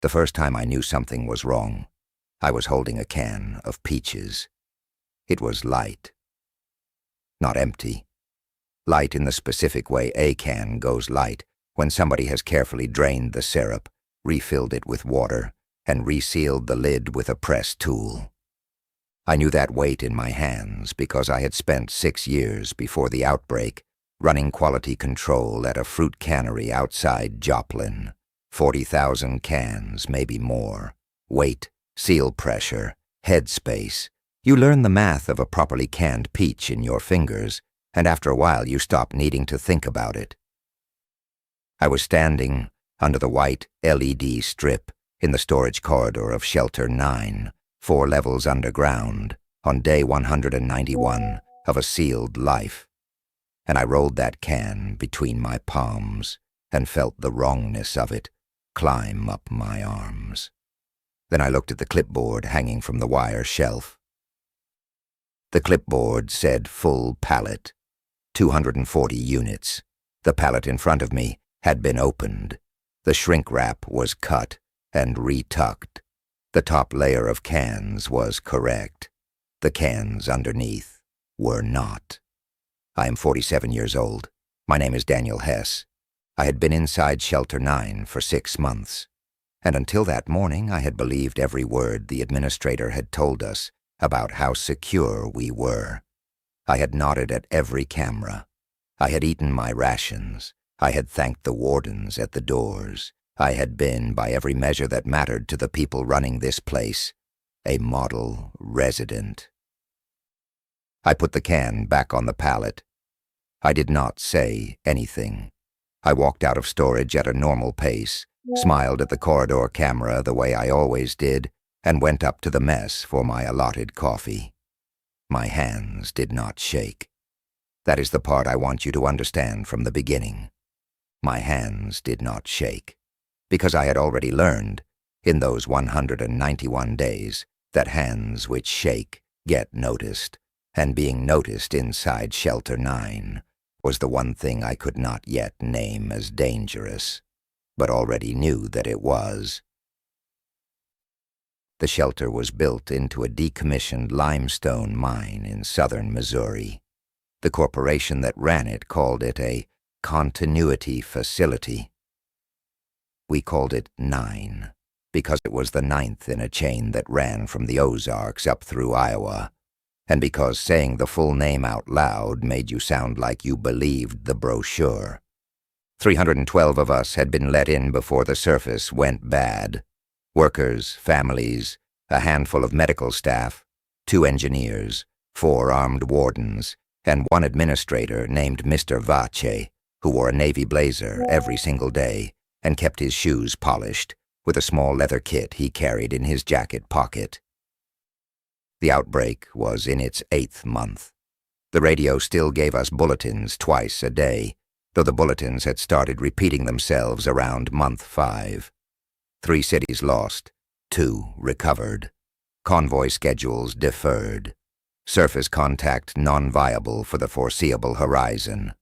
The first time I knew something was wrong, I was holding a can of peaches. It was light. Not empty. Light in the specific way a can goes light when somebody has carefully drained the syrup, refilled it with water, and resealed the lid with a press tool. I knew that weight in my hands because I had spent 6 years before the outbreak running quality control at a fruit cannery outside Joplin. 40,000 cans, maybe more. Weight, seal pressure, head space. You learn the math of a properly canned peach in your fingers, and after a while you stop needing to think about it. I was standing under the white LED strip in the storage corridor of Shelter 9, 4 levels underground, on day 191 of a sealed life. And I rolled that can between my palms and felt the wrongness of it climb up my arms. Then I looked at the clipboard hanging from the wire shelf. The clipboard said full pallet, 240 units. The pallet in front of me had been opened. The shrink wrap was cut and retucked. The top layer of cans was correct. The cans underneath were not. I am 47 years old. My name is Daniel Hess. I had been inside Shelter 9 for 6 months, and until that morning I had believed every word the administrator had told us about how secure we were. I had nodded at every camera. I had eaten my rations. I had thanked the wardens at the doors. I had been, by every measure that mattered to the people running this place, a model resident. I put the can back on the pallet. I did not say anything. I walked out of storage at a normal pace, smiled at the corridor camera the way I always did, and went up to the mess for my allotted coffee. My hands did not shake. That is the part I want you to understand from the beginning. My hands did not shake, because I had already learned, in those 191 days, that hands which shake get noticed, and being noticed inside Shelter 9 was the one thing I could not yet name as dangerous, but already knew that it was. The shelter was built into a decommissioned limestone mine in southern Missouri. The corporation that ran it called it a continuity facility. We called it 9 because it was the 9th in a chain that ran from the Ozarks up through Iowa, and because saying the full name out loud made you sound like you believed the brochure. 312 of us had been let in before the surface went bad. Workers, families, a handful of medical staff, 2 engineers, 4 armed wardens, and 1 administrator named Mr. Vache, who wore a navy blazer every single day and kept his shoes polished with a small leather kit he carried in his jacket pocket. The outbreak was in its 8th month. The radio still gave us bulletins twice a day, though the bulletins had started repeating themselves around month 5. 3 cities lost, 2 recovered. Convoy schedules deferred. Surface contact non-viable for the foreseeable horizon.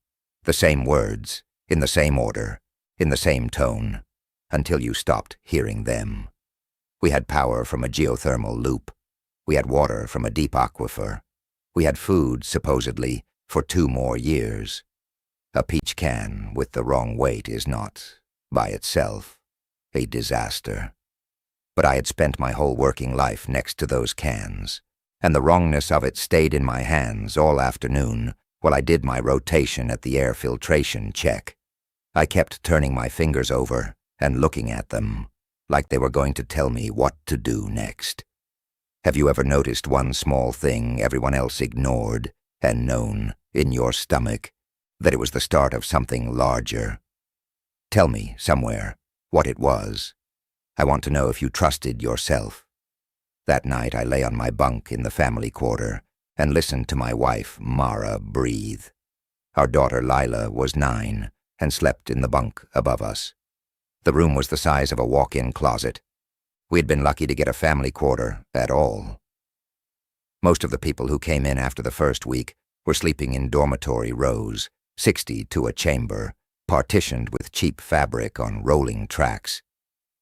The same words, in the same order, in the same tone, until you stopped hearing them. We had power from a geothermal loop. We had water from a deep aquifer. We had food, supposedly, for 2 more years. A peach can with the wrong weight is not, by itself, a disaster. But I had spent my whole working life next to those cans, and the wrongness of it stayed in my hands all afternoon while I did my rotation at the air filtration check. I kept turning my fingers over and looking at them, like they were going to tell me what to do next. Have you ever noticed one small thing everyone else ignored and known, in your stomach, that it was the start of something larger? Tell me, somewhere, what it was. I want to know if you trusted yourself. That night I lay on my bunk in the family quarter and listened to my wife, Mara, breathe. Our daughter, Lila, was 9 and slept in the bunk above us. The room was the size of a walk-in closet. We had been lucky to get a family quarter at all. Most of the people who came in after the first week were sleeping in dormitory rows, 60 to a chamber, partitioned with cheap fabric on rolling tracks.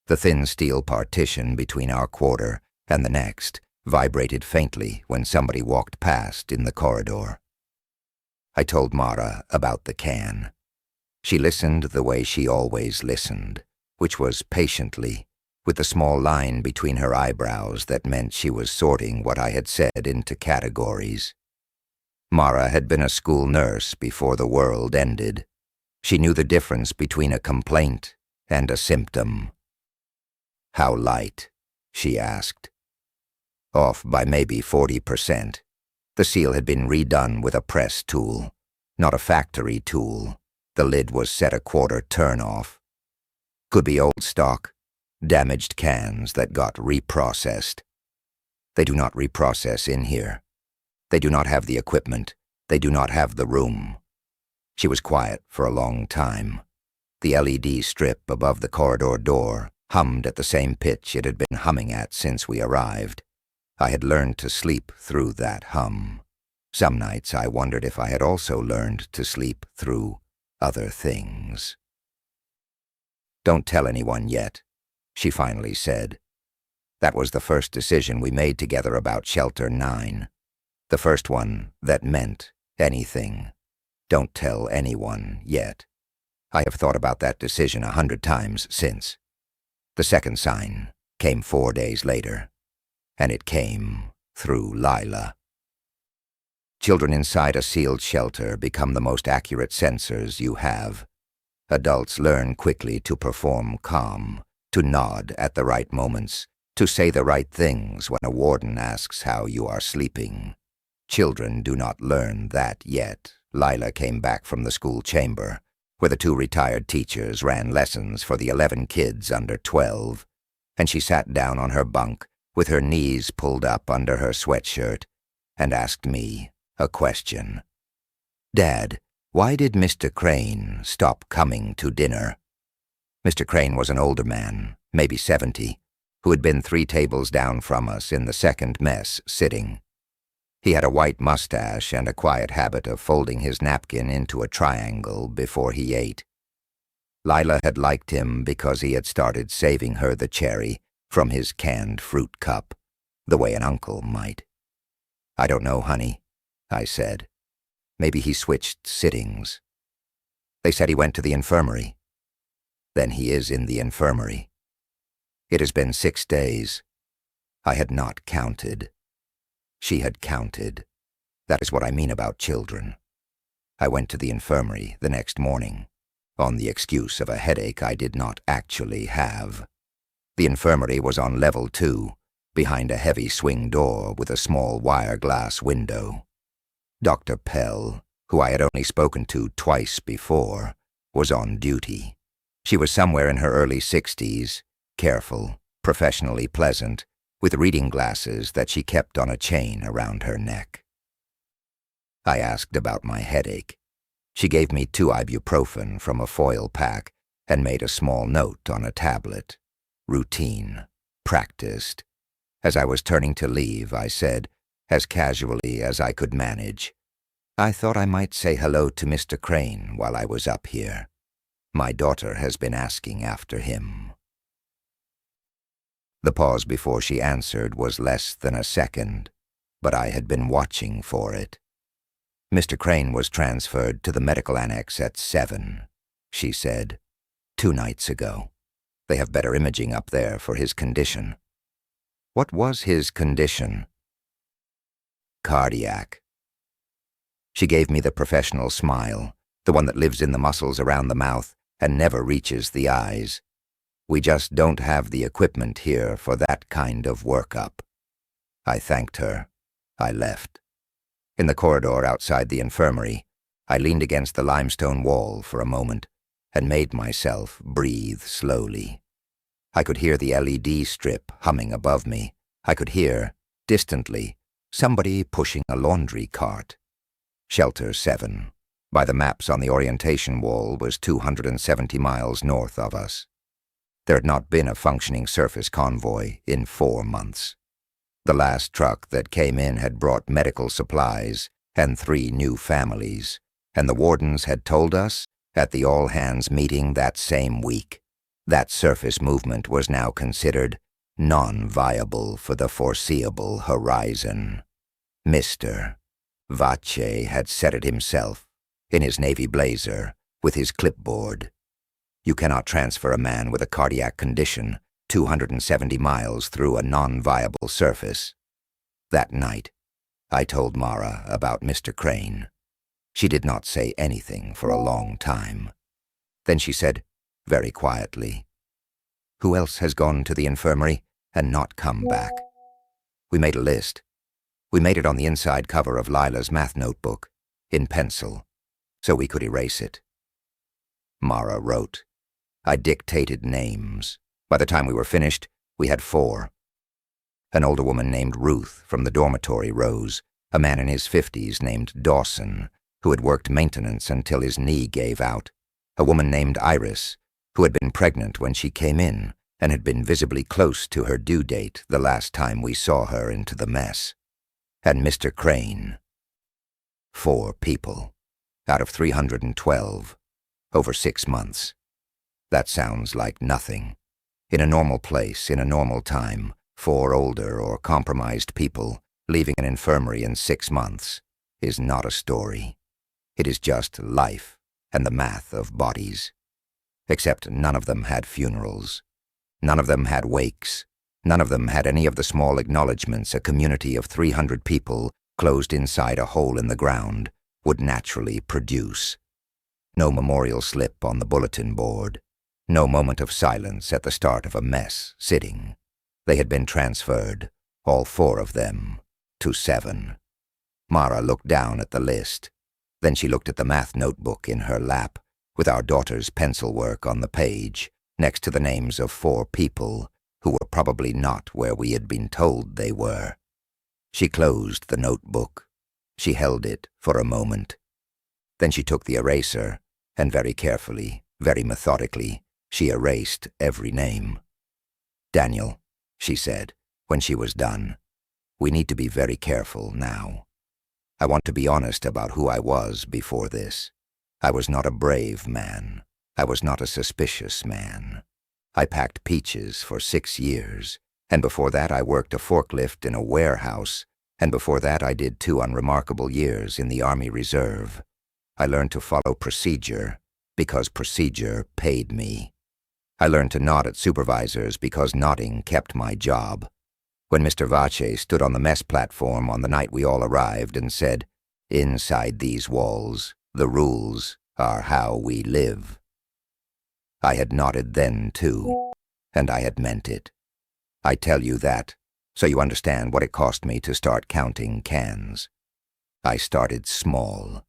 The thin steel partition between our quarter and the next vibrated faintly when somebody walked past in the corridor. I told Mara about the can. She listened the way she always listened, which was patiently, with the small line between her eyebrows that meant she was sorting what I had said into categories. Mara had been a school nurse before the world ended. She knew the difference between a complaint and a symptom. "How light?" she asked. "Off by maybe 40%. The seal had been redone with a press tool, not a factory tool. The lid was set a quarter turn off. Could be old stock, damaged cans that got reprocessed. They do not reprocess in here. They do not have the equipment. They do not have the room." She was quiet for a long time. The LED strip above the corridor door hummed at the same pitch it had been humming at since we arrived. I had learned to sleep through that hum. Some nights I wondered if I had also learned to sleep through other things. "Don't tell anyone yet," she finally said. That was the first decision we made together about Shelter 9. The first one that meant anything. Don't tell anyone yet. I have thought about that decision 100 times since. The second sign came 4 days later, and it came through Lila. Children inside a sealed shelter become the most accurate sensors you have. Adults learn quickly to perform calm, to nod at the right moments, to say the right things when a warden asks how you are sleeping. Children do not learn that yet. Lila came back from the school chamber, where the 2 retired teachers ran lessons for the 11 kids under 12, and she sat down on her bunk with her knees pulled up under her sweatshirt and asked me a question. "Dad, why did Mr. Crane stop coming to dinner?" Mr. Crane was an older man, maybe 70, who had been 3 tables down from us in the second mess sitting. He had a white mustache and a quiet habit of folding his napkin into a triangle before he ate. Lila had liked him because he had started saving her the cherry from his canned fruit cup, the way an uncle might. "I don't know, honey," I said. "Maybe he switched sittings. They said he went to the infirmary." "Then he is in the infirmary." It has been 6 days. I had not counted. She had counted. That is what I mean about children. I went to the infirmary the next morning, on the excuse of a headache I did not actually have. The infirmary was on level 2, behind a heavy swing door with a small wire glass window. Dr. Pell, who I had only spoken to twice before, was on duty. She was somewhere in her early 60s, careful, professionally pleasant, with reading glasses that she kept on a chain around her neck. I asked about my headache. She gave me 2 ibuprofen from a foil pack and made a small note on a tablet. Routine. Practiced. As I was turning to leave, I said, as casually as I could manage, "I thought I might say hello to Mr. Crane while I was up here. My daughter has been asking after him." The pause before she answered was less than a second, but I had been watching for it. "Mr. Crane was transferred to the medical annex at 7, she said, 2 nights ago. They have better imaging up there for his condition." "What was his condition?" "Cardiac." She gave me the professional smile, the one that lives in the muscles around the mouth and never reaches the eyes. "We just don't have the equipment here for that kind of workup." I thanked her. I left. In the corridor outside the infirmary, I leaned against the limestone wall for a moment and made myself breathe slowly. I could hear the LED strip humming above me. I could hear, distantly, somebody pushing a laundry cart. Shelter 7, by the maps on the orientation wall, was 270 miles north of us. There had not been a functioning surface convoy in 4 months. The last truck that came in had brought medical supplies and 3 new families, and the wardens had told us, at the all-hands meeting that same week, That surface movement was now considered non-viable for the foreseeable horizon. Mr. Vache had said it himself, in his navy blazer, with his clipboard. You cannot transfer a man with a cardiac condition 270 miles through a non-viable surface. That night, I told Mara about Mr. Crane. She did not say anything for a long time. Then she said, very quietly, "Who else has gone to the infirmary and not come back?" We made a list. We made it on the inside cover of Lila's math notebook, in pencil, so we could erase it. Mara wrote. I dictated names. By the time we were finished, we had 4. An older woman named Ruth from the dormitory rose, a man in his 50s named Dawson, who had worked maintenance until his knee gave out, a woman named Iris, who had been pregnant when she came in and had been visibly close to her due date the last time we saw her into the mess, and Mr. Crane. 4 people, out of 312, over 6 months. That sounds like nothing. In a normal place, in a normal time, 4 older or compromised people leaving an infirmary in 6 months is not a story. It is just life and the math of bodies. Except none of them had funerals. None of them had wakes. None of them had any of the small acknowledgments a community of 300 people closed inside a hole in the ground would naturally produce. No memorial slip on the bulletin board. No moment of silence at the start of a mess sitting. They had been transferred, all 4 of them, to 7. Mara looked down at the list. Then she looked at the math notebook in her lap, with our daughter's pencil work on the page, next to the names of 4 people who were probably not where we had been told they were. She closed the notebook. She held it for a moment. Then she took the eraser, and very carefully, very methodically, she erased every name. "Daniel," she said, when she was done, "we need to be very careful now. I want to be honest about who I was before this. I was not a brave man. I was not a suspicious man. I packed peaches for 6 years, and before that I worked a forklift in a warehouse, and before that I did 2 unremarkable years in the Army Reserve. I learned to follow procedure because procedure paid me. I learned to nod at supervisors because nodding kept my job. When Mr. Vache stood on the mess platform on the night we all arrived and said, 'Inside these walls, the rules are how we live,' I had nodded then too, and I had meant it. I tell you that so you understand what it cost me to start counting cans. I started small.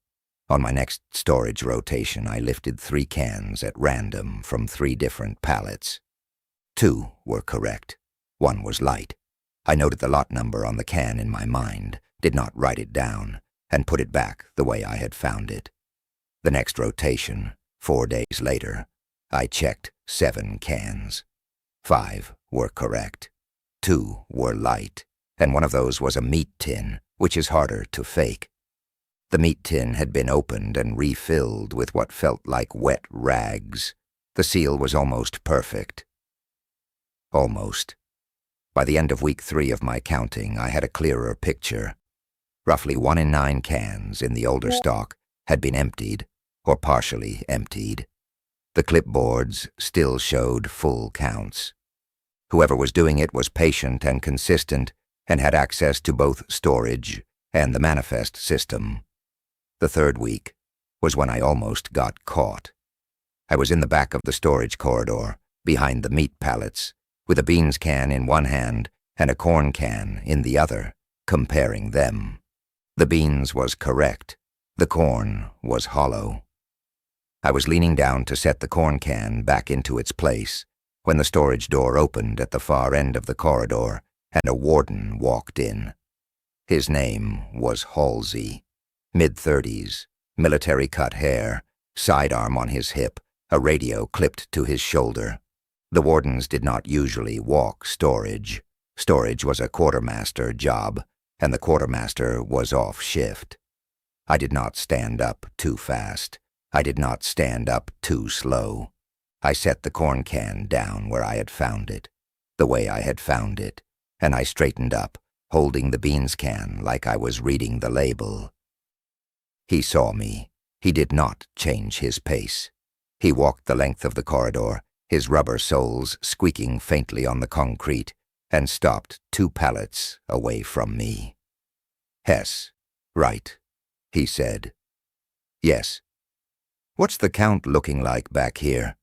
On my next storage rotation, I lifted 3 cans at random from 3 different pallets. 2 were correct. 1 was light. I noted the lot number on the can in my mind, did not write it down, and put it back the way I had found it. The next rotation, 4 days later, I checked 7 cans. 5 were correct. 2 were light, and one of those was a meat tin, which is harder to fake. The meat tin had been opened and refilled with what felt like wet rags. The seal was almost perfect. Almost. By the end of week 3 of my counting, I had a clearer picture. Roughly 1 in 9 cans in the older stock had been emptied, or partially emptied. The clipboards still showed full counts. Whoever was doing it was patient and consistent and had access to both storage and the manifest system. The 3rd week was when I almost got caught. I was in the back of the storage corridor, behind the meat pallets, with a beans can in one hand and a corn can in the other, comparing them. The beans was correct. The corn was hollow. I was leaning down to set the corn can back into its place when the storage door opened at the far end of the corridor and a warden walked in. His name was Halsey. Mid-30s, military-cut hair, sidearm on his hip, a radio clipped to his shoulder. The wardens did not usually walk storage. Storage was a quartermaster job, and the quartermaster was off shift. I did not stand up too fast. I did not stand up too slow. I set the corn can down where I had found it, the way I had found it, and I straightened up, holding the beans can like I was reading the label. He saw me. He did not change his pace. He walked the length of the corridor, his rubber soles squeaking faintly on the concrete, and stopped 2 pallets away from me. "Hess, right," he said. "Yes. What's the count looking like back here?"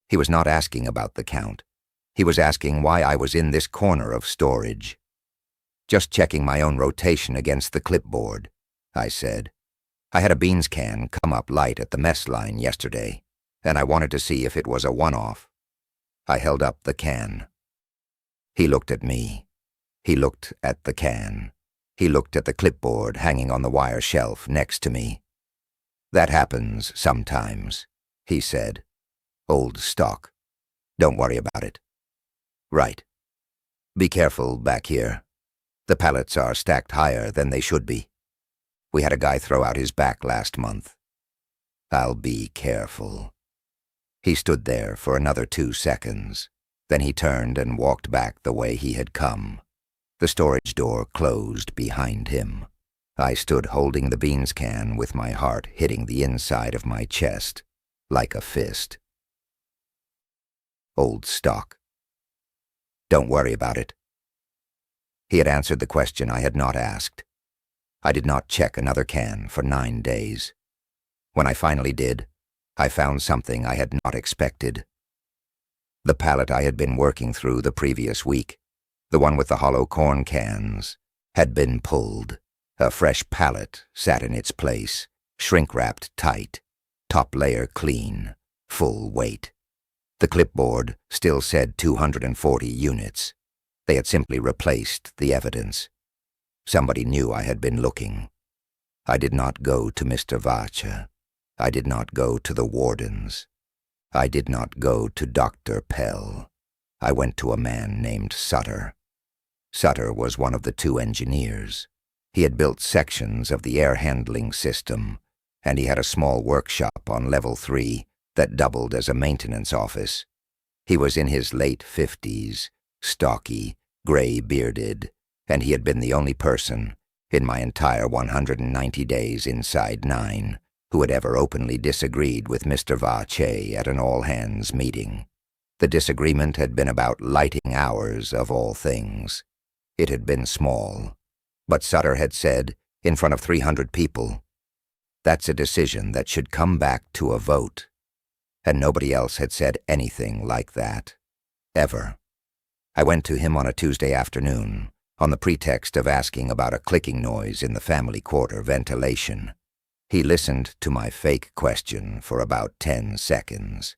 He was not asking about the count. He was asking why I was in this corner of storage. "Just checking my own rotation against the clipboard," I said. "I had a beans can come up light at the mess line yesterday, and I wanted to see if it was a one-off." I held up the can. He looked at me. He looked at the can. He looked at the clipboard hanging on the wire shelf next to me. "That happens sometimes," he said. "Old stock. Don't worry about it." "Right. Be careful back here. The pallets are stacked higher than they should be. We had a guy throw out his back last month." "I'll be careful." He stood there for another 2 seconds. Then he turned and walked back the way he had come. The storage door closed behind him. I stood holding the beans can with my heart hitting the inside of my chest like a fist. Old stock. Don't worry about it. He had answered the question I had not asked. I did not check another can for 9 days. When I finally did, I found something I had not expected. The pallet I had been working through the previous week, the one with the hollow corn cans, had been pulled. A fresh pallet sat in its place, shrink-wrapped tight, top layer clean, full weight. The clipboard still said 240 units. They had simply replaced the evidence. Somebody knew I had been looking. I did not go to Mr. Vacha. I did not go to the wardens. I did not go to Dr. Pell. I went to a man named Sutter. Sutter was one of the 2 engineers. He had built sections of the air handling system, and he had a small workshop on level 3 that doubled as a maintenance office. He was in his late 50s, stocky, gray-bearded, and he had been the only person, in my entire 190 days inside 9, who had ever openly disagreed with Mr. Vache at an all-hands meeting. The disagreement had been about lighting hours of all things. It had been small, but Sutter had said, in front of 300 people, "That's a decision that should come back to a vote." And nobody else had said anything like that, ever. I went to him on a Tuesday afternoon, on the pretext of asking about a clicking noise in the family quarter ventilation. He listened to my fake question for about 10 seconds.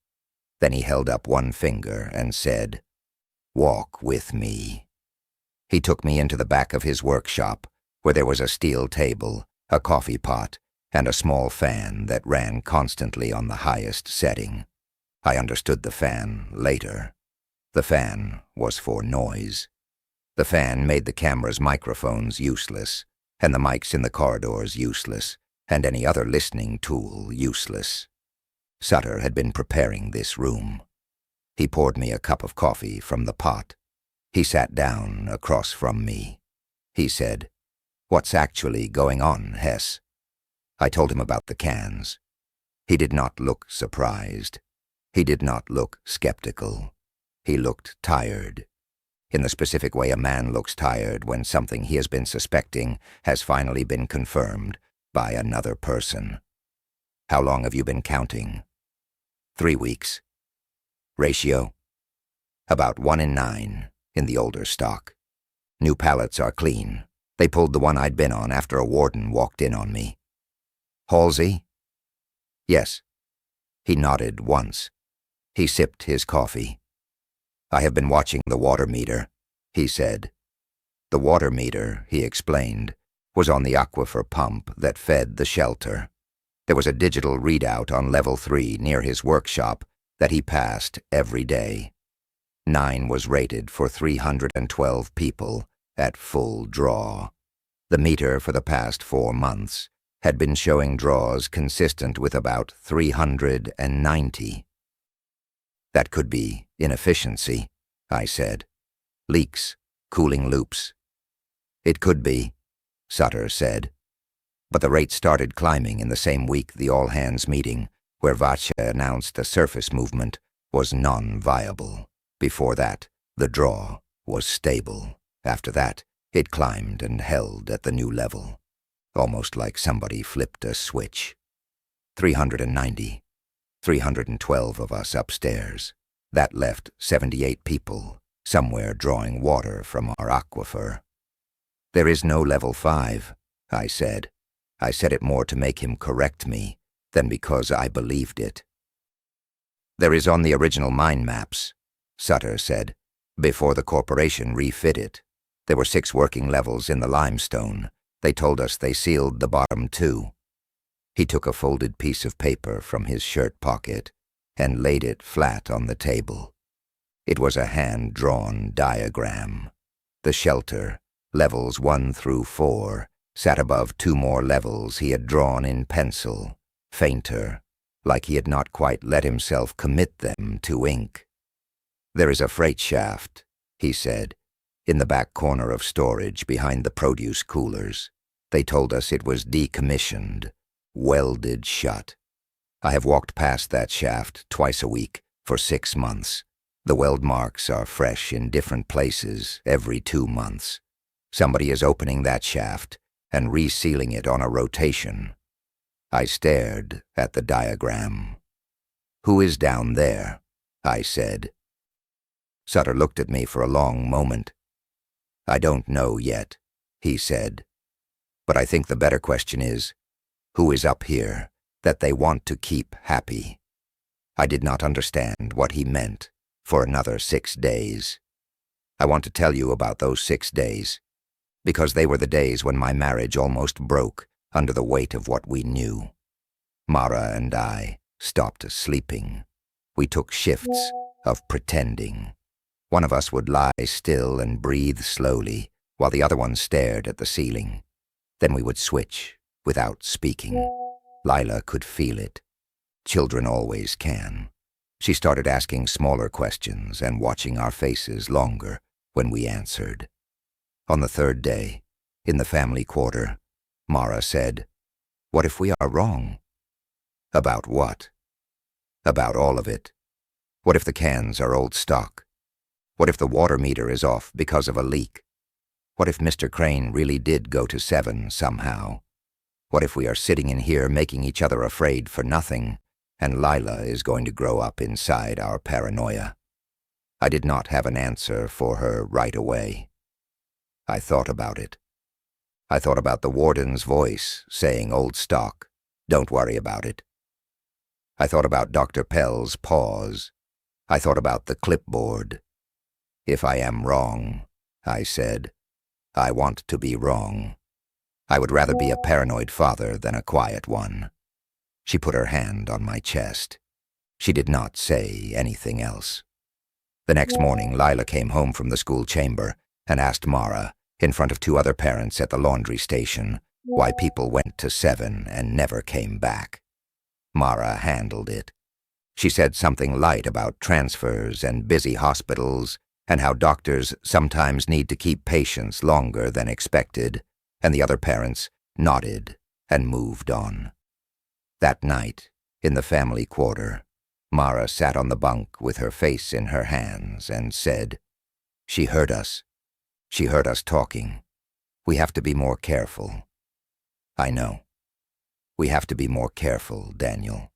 Then he held up one finger and said, "Walk with me." He took me into the back of his workshop, where there was a steel table, a coffee pot, and a small fan that ran constantly on the highest setting. I understood the fan later. The fan was for noise. The fan made the camera's microphones useless, and the mics in the corridors useless, and any other listening tool useless. Sutter had been preparing this room. He poured me a cup of coffee from the pot. He sat down across from me. He said, "What's actually going on, Hess?" I told him about the cans. He did not look surprised. He did not look skeptical. He looked tired, in the specific way a man looks tired when something he has been suspecting has finally been confirmed by another person. "How long have you been counting?" 3 weeks. "Ratio?" "About 1 in 9 in the older stock. New pallets are clean. They pulled the one I'd been on after a warden walked in on me." "Halsey?" "Yes." He nodded once. He sipped his coffee. "I have been watching the water meter," he said. The water meter, he explained, was on the aquifer pump that fed the shelter. There was a digital readout on level 3 near his workshop that he passed every day. 9 was rated for 312 people at full draw. The meter for the past 4 months had been showing draws consistent with about 390. That could be inefficiency, I said. Leaks, cooling loops. It could be, Sutter said. But the rate started climbing in the same week the all-hands meeting, where Vacha announced the surface movement was non-viable. Before that, the draw was stable. After that, it climbed and held at the new level, almost like somebody flipped a switch. 390, 312 of us upstairs. That left 78 people, somewhere drawing water from our aquifer. There is no level 5, I said. I said it more to make him correct me than because I believed it. There is on the original mine maps, Sutter said, before the corporation refit it. There were 6 working levels in the limestone. They told us they sealed the bottom 2. He took a folded piece of paper from his shirt pocket and laid it flat on the table. It was a hand-drawn diagram. The shelter, levels 1 through 4, sat above 2 more levels he had drawn in pencil, fainter, like he had not quite let himself commit them to ink. There is a freight shaft, he said, in the back corner of storage behind the produce coolers. They told us it was decommissioned, welded shut. I have walked past that shaft twice a week for 6 months. The weld marks are fresh in different places every 2 months. Somebody is opening that shaft and resealing it on a rotation. I stared at the diagram. Who is down there? I said. Sutter looked at me for a long moment. I don't know yet, he said. But I think the better question is, who is up here that they want to keep happy? I did not understand what he meant for another 6 days. I want to tell you about those 6 days, because they were the days when my marriage almost broke under the weight of what we knew. Mara and I stopped sleeping. We took shifts of pretending. One of us would lie still and breathe slowly, while the other one stared at the ceiling. Then we would switch without speaking. Lila could feel it. Children always can. She started asking smaller questions and watching our faces longer when we answered. On the 3rd day, in the family quarter, Mara said, "What if we are wrong?" About what? About all of it. What if the cans are old stock? What if the water meter is off because of a leak? What if Mr. Crane really did go to 7 somehow? What if we are sitting in here making each other afraid for nothing, and Lila is going to grow up inside our paranoia? I did not have an answer for her right away. I thought about it. I thought about the warden's voice saying, "Old stock, don't worry about it." I thought about Dr. Pell's pause. I thought about the clipboard. If I am wrong, I said, I want to be wrong. I would rather be a paranoid father than a quiet one. She put her hand on my chest. She did not say anything else. The next morning, Lila came home from the school chamber and asked Mara, in front of 2 other parents at the laundry station, why people went to 7 and never came back. Mara handled it. She said something light about transfers and busy hospitals, and how doctors sometimes need to keep patients longer than expected, and the other parents nodded and moved on. That night, in the family quarter, Mara sat on the bunk with her face in her hands and said, "She heard us. She heard us talking. We have to be more careful." I know. We have to be more careful, Daniel.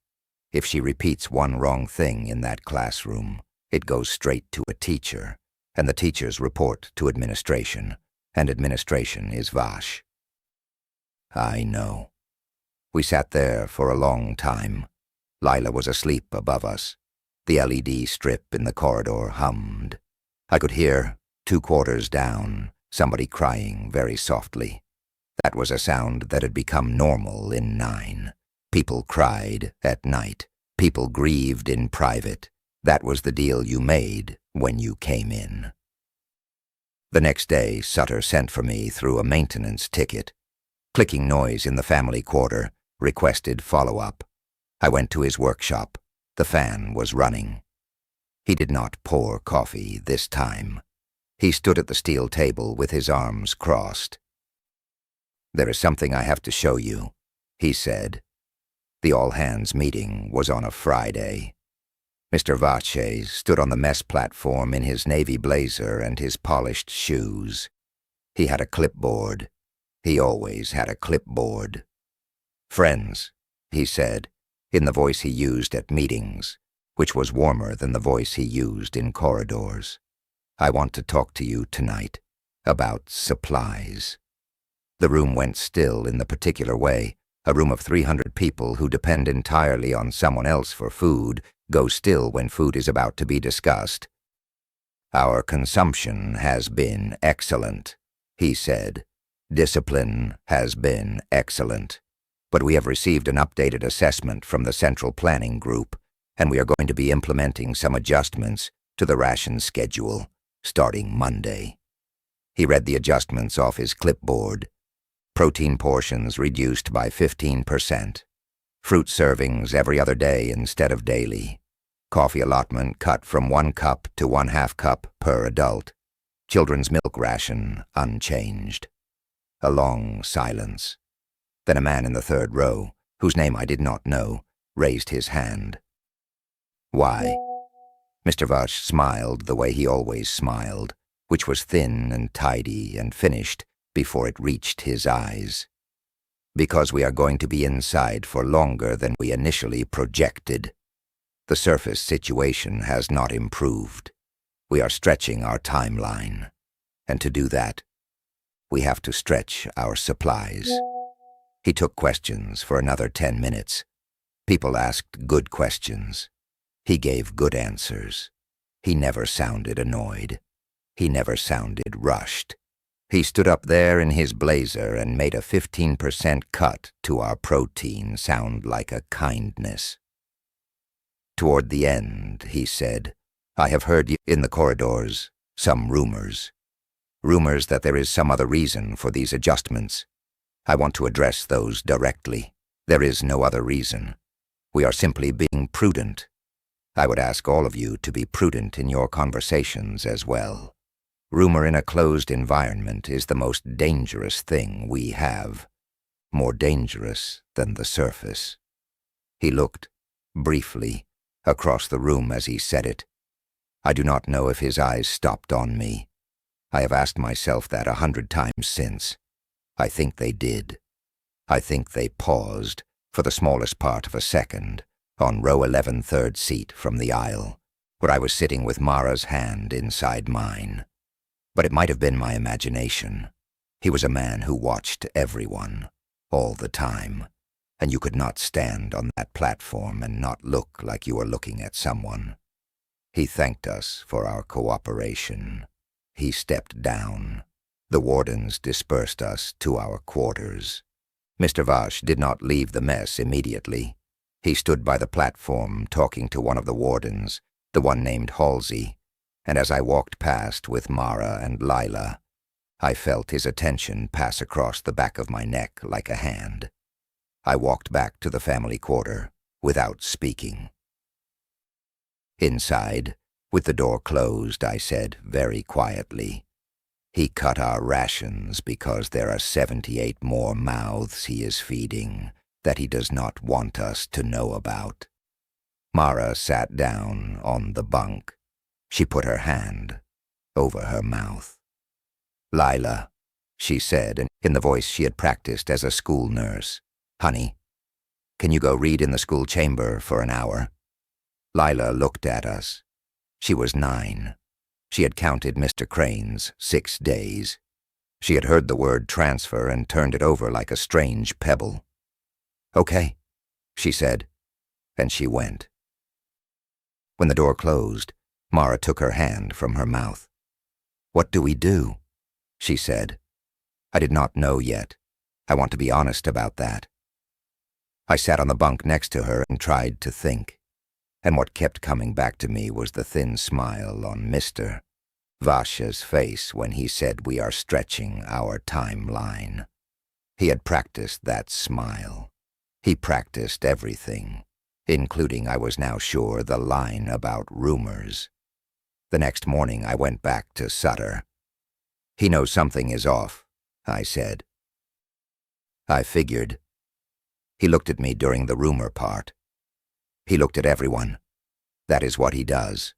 If she repeats one wrong thing in that classroom, it goes straight to a teacher, and the teachers report to administration, and administration is Vash. I know. We sat there for a long time. Lila was asleep above us. The LED strip in the corridor hummed. I could hear, 2 quarters down, somebody crying very softly. That was a sound that had become normal in 9. People cried at night. People grieved in private. That was the deal you made when you came in. The next day, Sutter sent for me through a maintenance ticket. Clicking noise in the family quarter requested follow-up. I went to his workshop. The fan was running. He did not pour coffee this time. He stood at the steel table with his arms crossed. "There is something I have to show you," he said. The all-hands meeting was on a Friday. Mr. Vache stood on the mess platform in his navy blazer and his polished shoes. He had a clipboard. He always had a clipboard. "Friends," he said, in the voice he used at meetings, which was warmer than the voice he used in corridors. "I want to talk to you tonight about supplies." The room went still in the particular way a room of 300 people who depend entirely on someone else for food goes still when food is about to be discussed. "Our consumption has been excellent," he said. "Discipline has been excellent. But we have received an updated assessment from the Central Planning Group, and we are going to be implementing some adjustments to the ration schedule starting Monday." He read the adjustments off his clipboard. Protein portions reduced by 15%. Fruit servings every other day instead of daily. Coffee allotment cut from 1 cup to 1/2 cup per adult. Children's milk ration unchanged. A long silence. Then a man in the third row, whose name I did not know, raised his hand. "Why?" Mr. Vache smiled the way he always smiled, which was thin and tidy and finished before it reached his eyes. "Because we are going to be inside for longer than we initially projected. The surface situation has not improved. We are stretching our timeline. And to do that, we have to stretch our supplies." He took questions for another 10 minutes. People asked good questions. He gave good answers. He never sounded annoyed. He never sounded rushed. He stood up there in his blazer and made a 15% cut to our protein sound like a kindness. Toward the end, he said, "I have heard in the corridors some rumors. Rumors that there is some other reason for these adjustments. I want to address those directly. There is no other reason. We are simply being prudent. I would ask all of you to be prudent in your conversations as well. Rumor in a closed environment is the most dangerous thing we have, more dangerous than the surface." He looked, briefly, across the room as he said it. I do not know if his eyes stopped on me. I have asked myself that 100 times since. I think they did. I think they paused, for the smallest part of a second, on row 11, third seat from the aisle, where I was sitting with Mara's hand inside mine. But it might have been my imagination. He was a man who watched everyone, all the time, and you could not stand on that platform and not look like you were looking at someone. He thanked us for our cooperation. He stepped down. The wardens dispersed us to our quarters. Mr. Vache did not leave the mess immediately. He stood by the platform talking to one of the wardens, the one named Halsey, and as I walked past with Mara and Lila, I felt his attention pass across the back of my neck like a hand. I walked back to the family quarter without speaking. Inside, with the door closed, I said very quietly, "He cut our rations because there are 78 more mouths he is feeding that he does not want us to know about." Mara sat down on the bunk. She put her hand over her mouth. "Lila," she said, in the voice she had practiced as a school nurse, "Honey, can you go read in the school chamber for an hour?" Lila looked at us. She was 9. She had counted Mr. Crane's 6 days. She had heard the word transfer and turned it over like a strange pebble. "Okay," she said, and she went. When the door closed, Mara took her hand from her mouth. "What do we do?" she said. I did not know yet. I want to be honest about that. I sat on the bunk next to her and tried to think, and what kept coming back to me was the thin smile on Mr. Vache's face when he said we are stretching our timeline. He had practiced that smile. He practiced everything, including, I was now sure, the line about rumors. The next morning I went back to Sutter. "He knows something is off," I said. "I figured." He looked at me during the rumor part. He looked at everyone. That is what he does.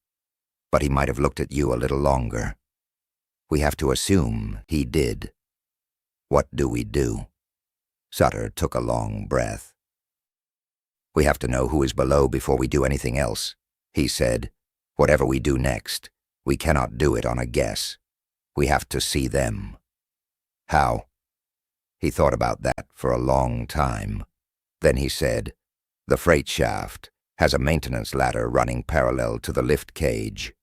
But he might have looked at you a little longer. We have to assume he did. What do we do? Sutter took a long breath. "We have to know who is below before we do anything else," he said. "Whatever we do next, we cannot do it on a guess. We have to see them." "How?" He thought about that for a long time. Then he said, "The freight shaft has a maintenance ladder running parallel to the lift cage.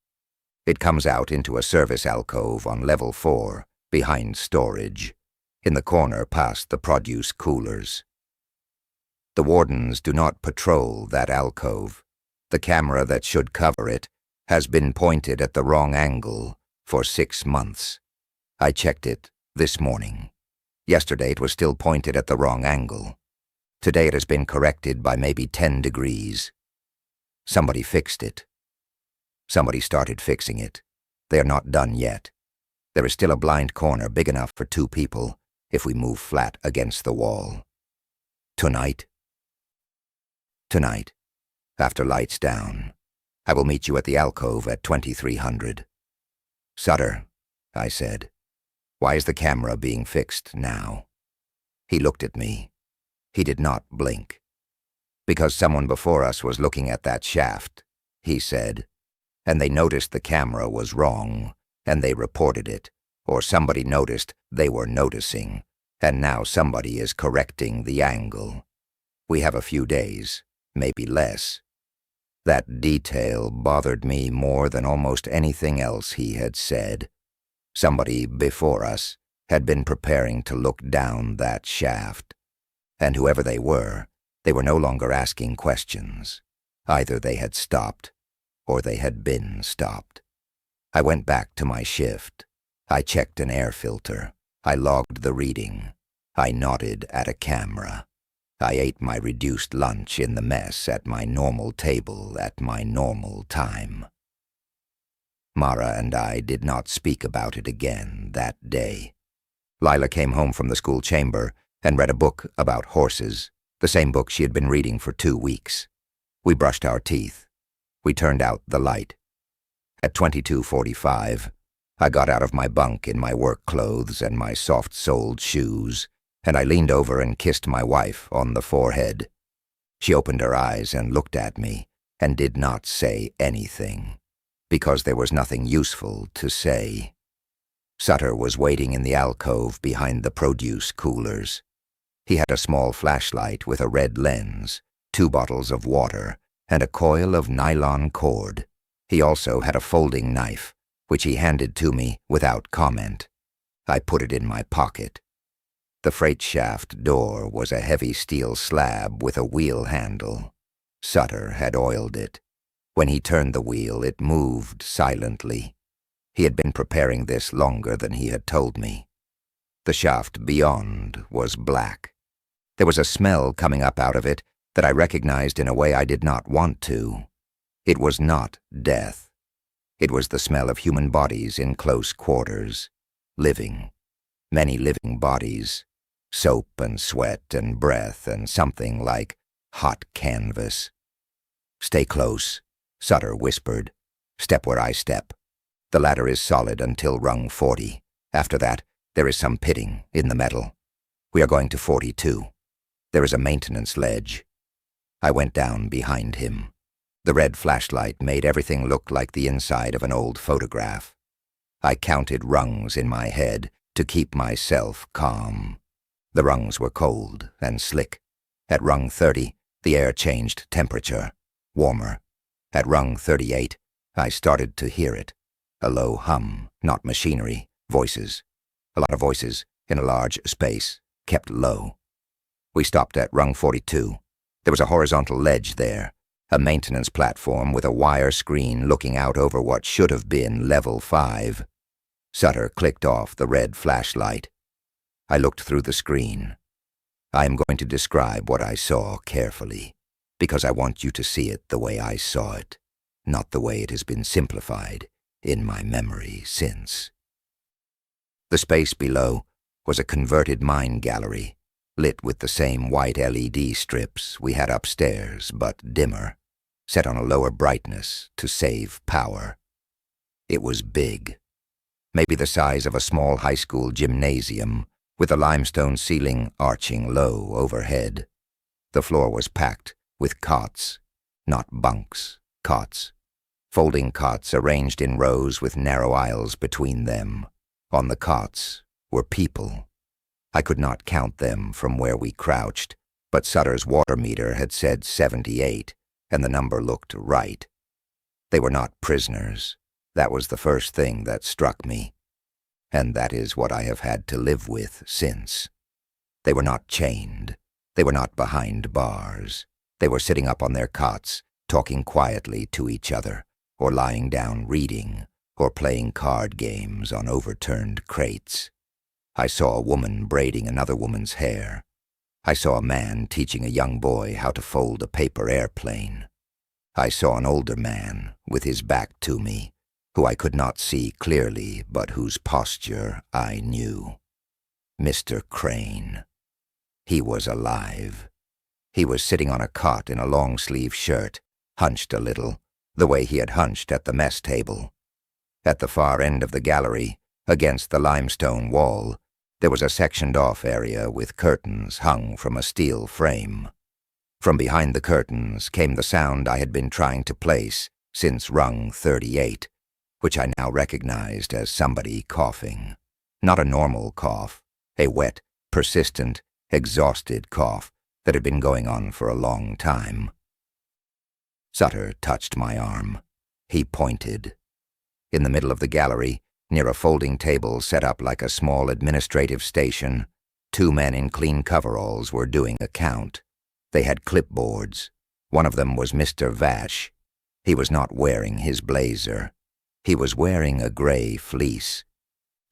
It comes out into a service alcove on level 4, behind storage, in the corner past the produce coolers. The wardens do not patrol that alcove. The camera that should cover it has been pointed at the wrong angle for 6 months. I checked it this morning. Yesterday it was still pointed at the wrong angle. Today it has been corrected by maybe 10 degrees. Somebody fixed it. Somebody started fixing it. They are not done yet. There is still a blind corner big enough for 2 people if we move flat against the wall. Tonight? Tonight, after lights down, I will meet you at the alcove at 2300. "Sutter," I said, "why is the camera being fixed now?" He looked at me. He did not blink. "Because someone before us was looking at that shaft," he said, "and they noticed the camera was wrong, and they reported it, or somebody noticed they were noticing, and now somebody is correcting the angle. We have a few days, maybe less." That detail bothered me more than almost anything else he had said. Somebody before us had been preparing to look down that shaft. And whoever they were no longer asking questions. Either they had stopped, or they had been stopped. I went back to my shift. I checked an air filter. I logged the reading. I nodded at a camera. I ate my reduced lunch in the mess at my normal table at my normal time. Mara and I did not speak about it again that day. Lila came home from the school chamber and read a book about horses, the same book she had been reading for 2 weeks. We brushed our teeth. We turned out the light. At 22:45, I got out of my bunk in my work clothes and my soft-soled shoes, and I leaned over and kissed my wife on the forehead. She opened her eyes and looked at me and did not say anything, because there was nothing useful to say. Sutter was waiting in the alcove behind the produce coolers. He had a small flashlight with a red lens, 2 bottles of water, and a coil of nylon cord. He also had a folding knife, which he handed to me without comment. I put it in my pocket. The freight shaft door was a heavy steel slab with a wheel handle. Sutter had oiled it. When he turned the wheel, it moved silently. He had been preparing this longer than he had told me. The shaft beyond was black. There was a smell coming up out of it that I recognized in a way I did not want to. It was not death. It was the smell of human bodies in close quarters, living, many living bodies, soap and sweat and breath and something like hot canvas. "Stay close," Sutter whispered. "Step where I step. The ladder is solid until rung 40. After that, there is some pitting in the metal. We are going to 42. There is a maintenance ledge." I went down behind him. The red flashlight made everything look like the inside of an old photograph. I counted rungs in my head to keep myself calm. The rungs were cold and slick. At rung 30, the air changed temperature, warmer. At rung 38, I started to hear it. A low hum, not machinery, voices. A lot of voices in a large space, kept low. We stopped at rung 42. There was a horizontal ledge there, a maintenance platform with a wire screen looking out over what should have been level 5. Sutter clicked off the red flashlight. I looked through the screen. I am going to describe what I saw carefully, because I want you to see it the way I saw it, not the way it has been simplified in my memory since. The space below was a converted mine gallery, lit with the same white LED strips we had upstairs, but dimmer, set on a lower brightness to save power. It was big, maybe the size of a small high school gymnasium, with a limestone ceiling arching low overhead. The floor was packed with cots, not bunks, cots. Folding cots arranged in rows with narrow aisles between them. On the cots were people. I could not count them from where we crouched, but Sutter's water meter had said 78, and the number looked right. They were not prisoners. That was the first thing that struck me, and that is what I have had to live with since. They were not chained. They were not behind bars. They were sitting up on their cots, talking quietly to each other, or lying down reading, or playing card games on overturned crates. I saw a woman braiding another woman's hair. I saw a man teaching a young boy how to fold a paper airplane. I saw an older man, with his back to me, who I could not see clearly, but whose posture I knew. Mr. Crane. He was alive. He was sitting on a cot in a long-sleeve shirt, hunched a little, the way he had hunched at the mess table. At the far end of the gallery, against the limestone wall, there was a sectioned-off area with curtains hung from a steel frame. From behind the curtains came the sound I had been trying to place since rung 38, which I now recognized as somebody coughing. Not a normal cough, a wet, persistent, exhausted cough that had been going on for a long time. Sutter touched my arm. He pointed. In the middle of the gallery, near a folding table set up like a small administrative station, 2 men in clean coveralls were doing a count. They had clipboards. One of them was Mr. Vash. He was not wearing his blazer. He was wearing a gray fleece.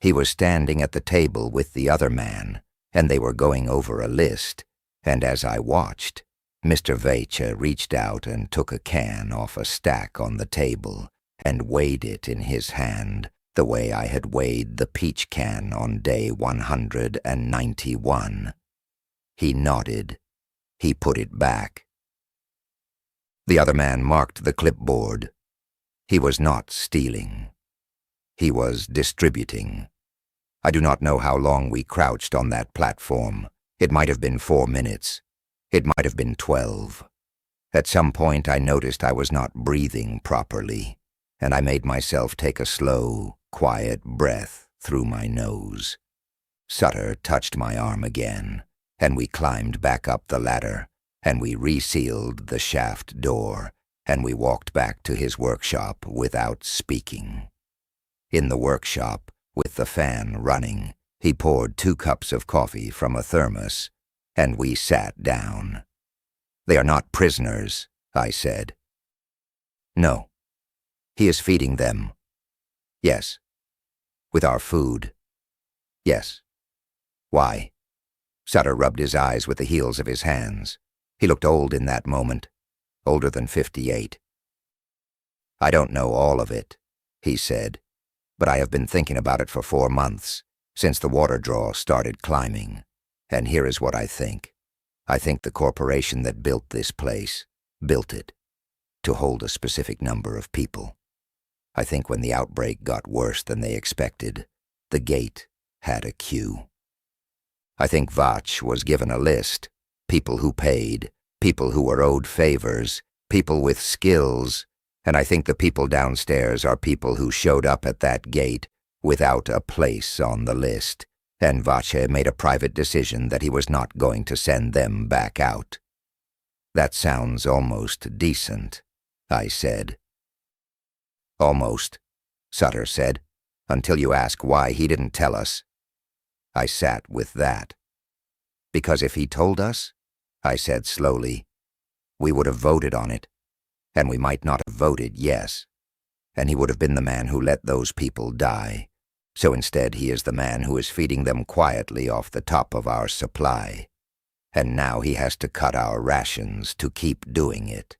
He was standing at the table with the other man, and they were going over a list, and as I watched, Mr. Vacha reached out and took a can off a stack on the table and weighed it in his hand the way I had weighed the peach can on day 191. He nodded. He put it back. The other man marked the clipboard. He was not stealing. He was distributing. I do not know how long we crouched on that platform. It might have been 4 minutes. It might have been 12. At some point I noticed I was not breathing properly, and I made myself take a slow, quiet breath through my nose. Sutter touched my arm again, and we climbed back up the ladder, and we resealed the shaft door, and we walked back to his workshop without speaking. In the workshop, with the fan running, he poured 2 cups of coffee from a thermos, and we sat down. "They are not prisoners," I said. "No. He is feeding them." "Yes." "With our food." "Yes." "Why?" Sutter rubbed his eyes with the heels of his hands. He looked old in that moment, older than 58. "I don't know all of it," he said, "but I have been thinking about it for 4 months, since the water draw started climbing. And here is what I think. I think the corporation that built this place built it to hold a specific number of people. I think when the outbreak got worse than they expected, the gate had a queue. I think Vach was given a list, people who paid, people who were owed favors, people with skills, and I think the people downstairs are people who showed up at that gate without a place on the list, and Vache made a private decision that he was not going to send them back out." "That sounds almost decent," I said. "Almost," Sutter said, "until you ask why he didn't tell us." I sat with that. "Because if he told us," I said slowly, "we would have voted on it, and we might not have voted yes, and he would have been the man who let those people die. So instead he is the man who is feeding them quietly off the top of our supply. and now he has to cut our rations to keep doing it.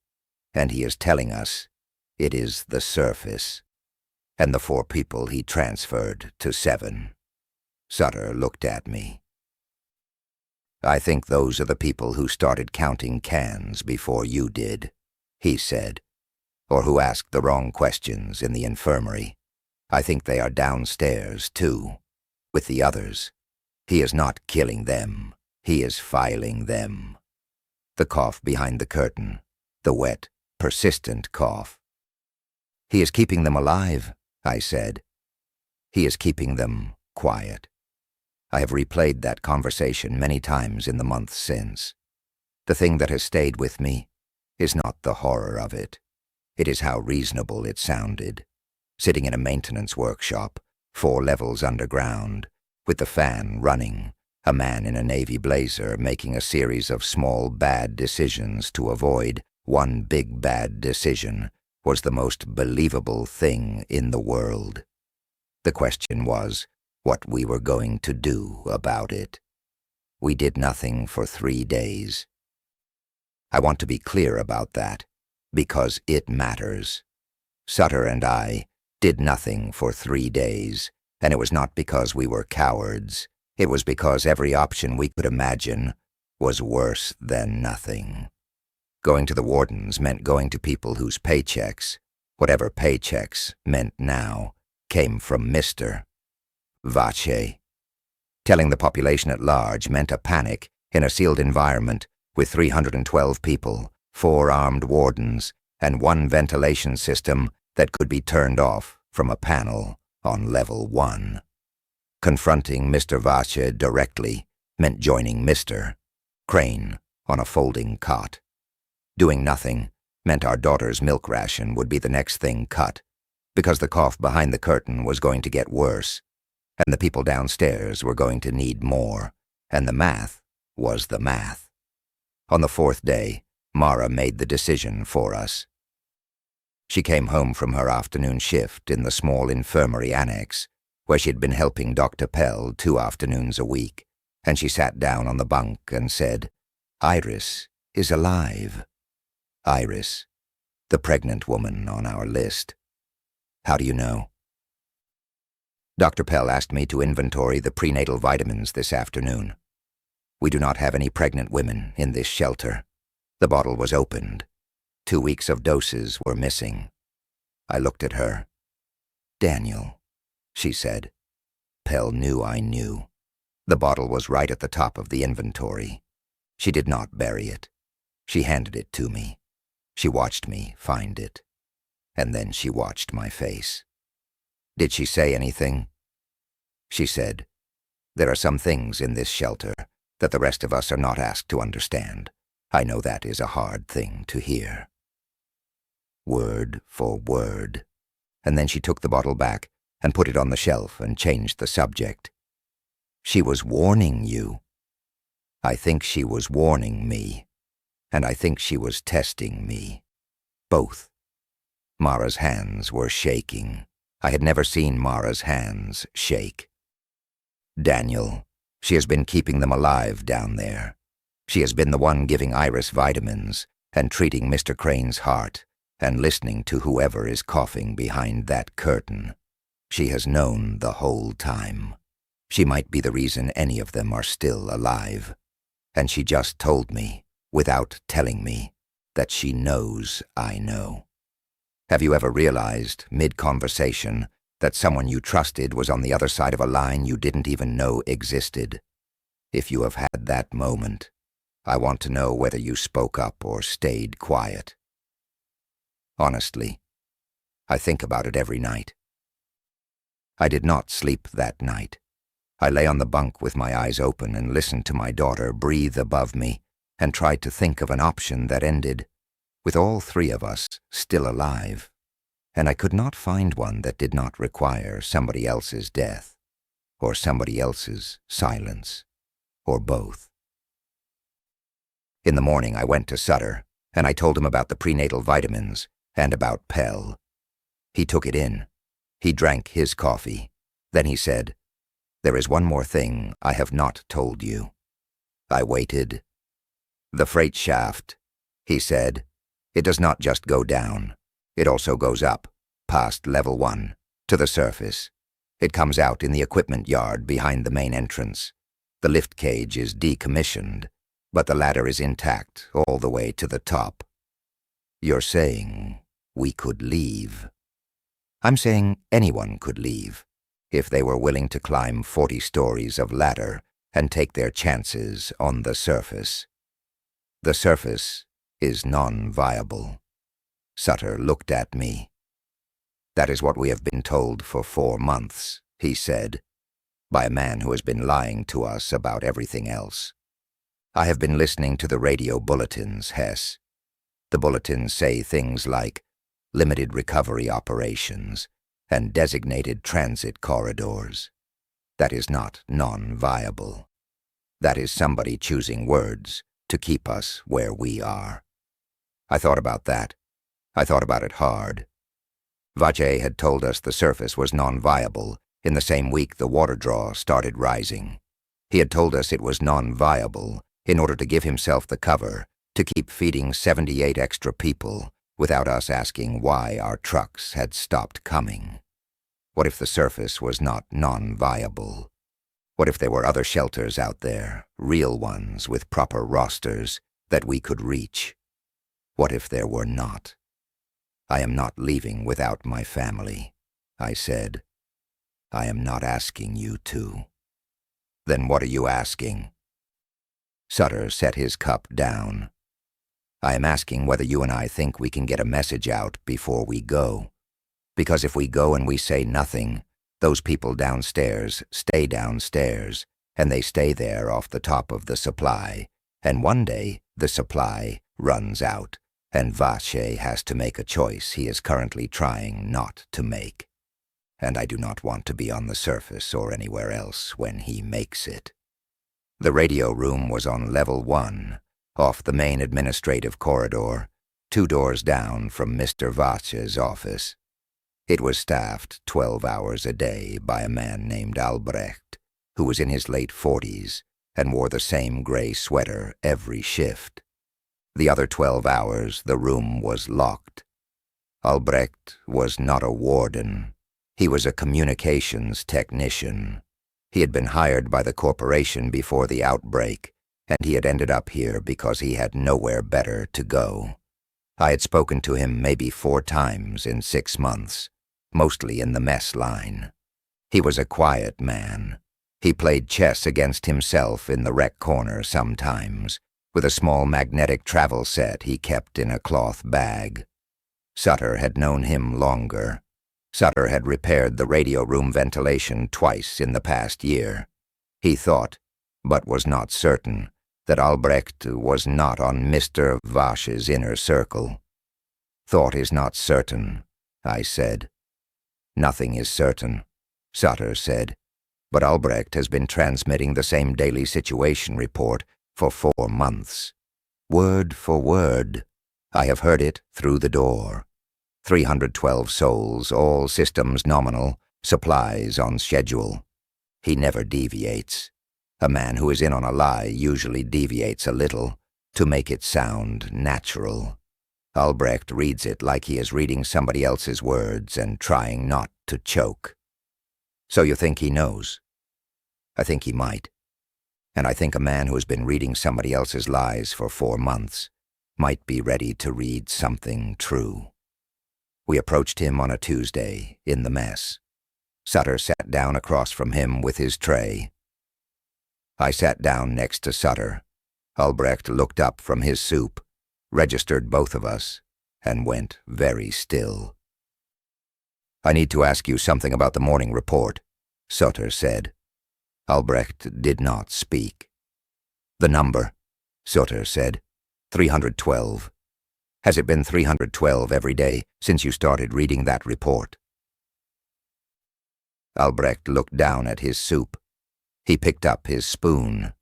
And he is telling us it is the surface, and the 4 people he transferred to 7. Sutter looked at me. I think those are the people who started counting cans before you did, he said, or who asked the wrong questions in the infirmary. I think they are downstairs, too, with the others. He is not killing them. He is filing them. The cough behind the curtain, the wet, persistent cough. He is keeping them alive, I said. He is keeping them quiet. I have replayed that conversation many times in the months since. The thing that has stayed with me is not the horror of it. It is how reasonable it sounded. Sitting in a maintenance workshop, 4 levels underground, with the fan running, a man in a navy blazer making a series of small bad decisions to avoid one big bad decision was the most believable thing in the world. The question was what we were going to do about it. We did nothing for 3 days. I want to be clear about that, because it matters. Sutter and I did nothing for 3 days, and it was not because we were cowards. It was because every option we could imagine was worse than nothing. Going to the wardens meant going to people whose paychecks, whatever paychecks meant now, came from Mr. Vache. Telling the population at large meant a panic in a sealed environment with 312 people, 4 armed wardens, and 1 ventilation system that could be turned off from a panel on level 1. Confronting Mr. Vache directly meant joining Mr. Crane on a folding cot. Doing nothing meant our daughter's milk ration would be the next thing cut, because the cough behind the curtain was going to get worse, and the people downstairs were going to need more, and the math was the math. On the 4th day, Mara made the decision for us. She came home from her afternoon shift in the small infirmary annex, where she'd been helping Dr. Pell 2 afternoons a week, and she sat down on the bunk and said, "Iris is alive." Iris, the pregnant woman on our list. How do you know? Dr. Pell asked me to inventory the prenatal vitamins this afternoon. We do not have any pregnant women in this shelter. The bottle was opened. 2 weeks of doses were missing. I looked at her. "Daniel," she said. Pell knew I knew. The bottle was right at the top of the inventory. She did not bury it. She handed it to me. She watched me find it. And then she watched my face. Did she say anything? She said, "There are some things in this shelter that the rest of us are not asked to understand. I know that is a hard thing to hear." Word for word. And then she took the bottle back and put it on the shelf and changed the subject. "She was warning you." I think she was warning me, and I think she was testing me. Both. Mara's hands were shaking. I had never seen Mara's hands shake. "Daniel, she has been keeping them alive down there. She has been the one giving Iris vitamins and treating Mr. Crane's heart and listening to whoever is coughing behind that curtain. She has known the whole time. She might be the reason any of them are still alive. And she just told me, without telling me, that she knows I know. Have you ever realized, mid-conversation, that someone you trusted was on the other side of a line you didn't even know existed? If you have had that moment, I want to know whether you spoke up or stayed quiet. Honestly, I think about it every night. I did not sleep that night. I lay on the bunk with my eyes open and listened to my daughter breathe above me and tried to think of an option that ended with all 3 of us still alive, and I could not find one that did not require somebody else's death, or somebody else's silence, or both. In the morning I went to Sutter, and I told him about the prenatal vitamins and about Pell. He took it in. He drank his coffee. Then he said, "There is one more thing I have not told you." I waited The freight shaft, he said. It does not just go down. It also goes up, past level 1, to the surface. It comes out in the equipment yard behind the main entrance. The lift cage is decommissioned, but the ladder is intact all the way to the top. You're saying we could leave. I'm saying anyone could leave, if they were willing to climb 40 stories of ladder and take their chances on the surface. The surface is non-viable. Sutter looked at me. That is what we have been told for 4 months, he said, by a man who has been lying to us about everything else. I have been listening to the radio bulletins, Hess. The bulletins say things like limited recovery operations and designated transit corridors. That is not non-viable. That is somebody choosing words to keep us where we are. I thought about that. I thought about it hard. Vache had told us the surface was non-viable in the same week the water draw started rising. He had told us it was non-viable in order to give himself the cover to keep feeding 78 extra people without us asking why our trucks had stopped coming. What if the surface was not non-viable? What if there were other shelters out there, real ones with proper rosters that we could reach? What if there were not? I am not leaving without my family, I said. I am not asking you to. Then what are you asking? Sutter set his cup down. I am asking whether you and I think we can get a message out before we go. Because if we go and we say nothing, those people downstairs stay downstairs, and they stay there off the top of the supply, and one day the supply runs out, and Vache has to make a choice he is currently trying not to make. And I do not want to be on the surface or anywhere else when he makes it. The radio room was on level 1, off the main administrative corridor, 2 doors down from Mr. Vache's office. It was staffed 12 hours a day by a man named Albrecht, who was in his late 40s and wore the same gray sweater every shift. The other 12 hours, the room was locked. Albrecht was not a warden. He was a communications technician. He had been hired by the corporation before the outbreak, and he had ended up here because he had nowhere better to go. I had spoken to him maybe 4 times in 6 months, mostly in the mess line. He was a quiet man. He played chess against himself in the rec corner sometimes, with a small magnetic travel set he kept in a cloth bag. Sutter had known him longer. Sutter had repaired the radio room ventilation twice in the past year. He thought, but was not certain, that Albrecht was not on Mr. Vache's inner circle. Thought is not certain, I said. Nothing is certain, Sutter said, but Albrecht has been transmitting the same daily situation report for 4 months. Word for word. I have heard it through the door. 312 souls, all systems nominal, supplies on schedule. He never deviates. A man who is in on a lie usually deviates a little to make it sound natural. Albrecht reads it like he is reading somebody else's words and trying not to choke. So you think he knows? I think he might. And I think a man who has been reading somebody else's lies for 4 months might be ready to read something true. We approached him on a Tuesday, in the mess. Sutter sat down across from him with his tray. I sat down next to Sutter. Albrecht looked up from his soup, registered both of us, and went very still. I need to ask you something about the morning report, Sutter said. Albrecht did not speak. The number, Sutter said, 312. Has it been 312 every day since you started reading that report? Albrecht looked down at his soup. He picked up his spoon.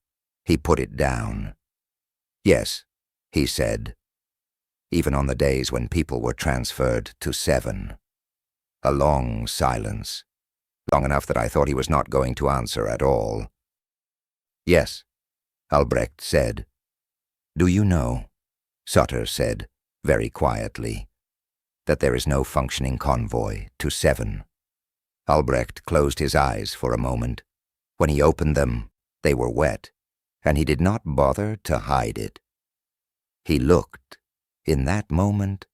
He put it down. Yes, he said, even on the days when people were transferred to 7. A long silence, long enough that I thought he was not going to answer at all. Yes, Albrecht said. Do you know, Sutter said, very quietly, that there is no functioning convoy to 7. Albrecht closed his eyes for a moment. When he opened them, they were wet, and he did not bother to hide it. He looked, in that moment,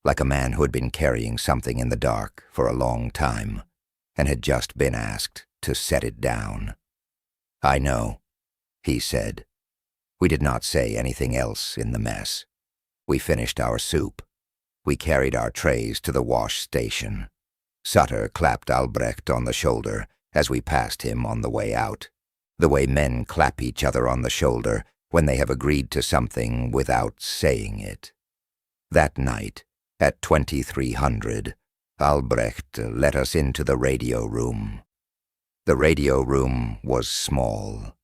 like a man who had been carrying something in the dark for a long time and had just been asked to set it down. I know, he said. We did not say anything else in the mess. We finished our soup. We carried our trays to the wash station. Sutter clapped Albrecht on the shoulder as we passed him on the way out, the way men clap each other on the shoulder when they have agreed to something without saying it. That night, at 2300, Albrecht let us into the radio room. The radio room was small.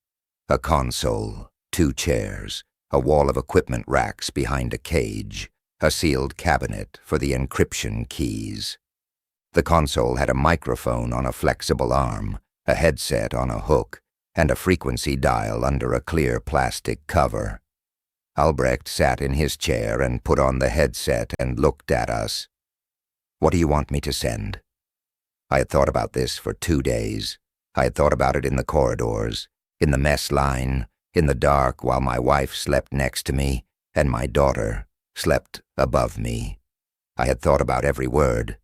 A console, 2 chairs, a wall of equipment racks behind a cage, a sealed cabinet for the encryption keys. The console had a microphone on a flexible arm, a headset on a hook, and a frequency dial under a clear plastic cover. Albrecht sat in his chair and put on the headset and looked at us. What do you want me to send? I had thought about this for 2 days. I had thought about it in the corridors, in the mess line, in the dark while my wife slept next to me and my daughter slept above me. I had thought about every word.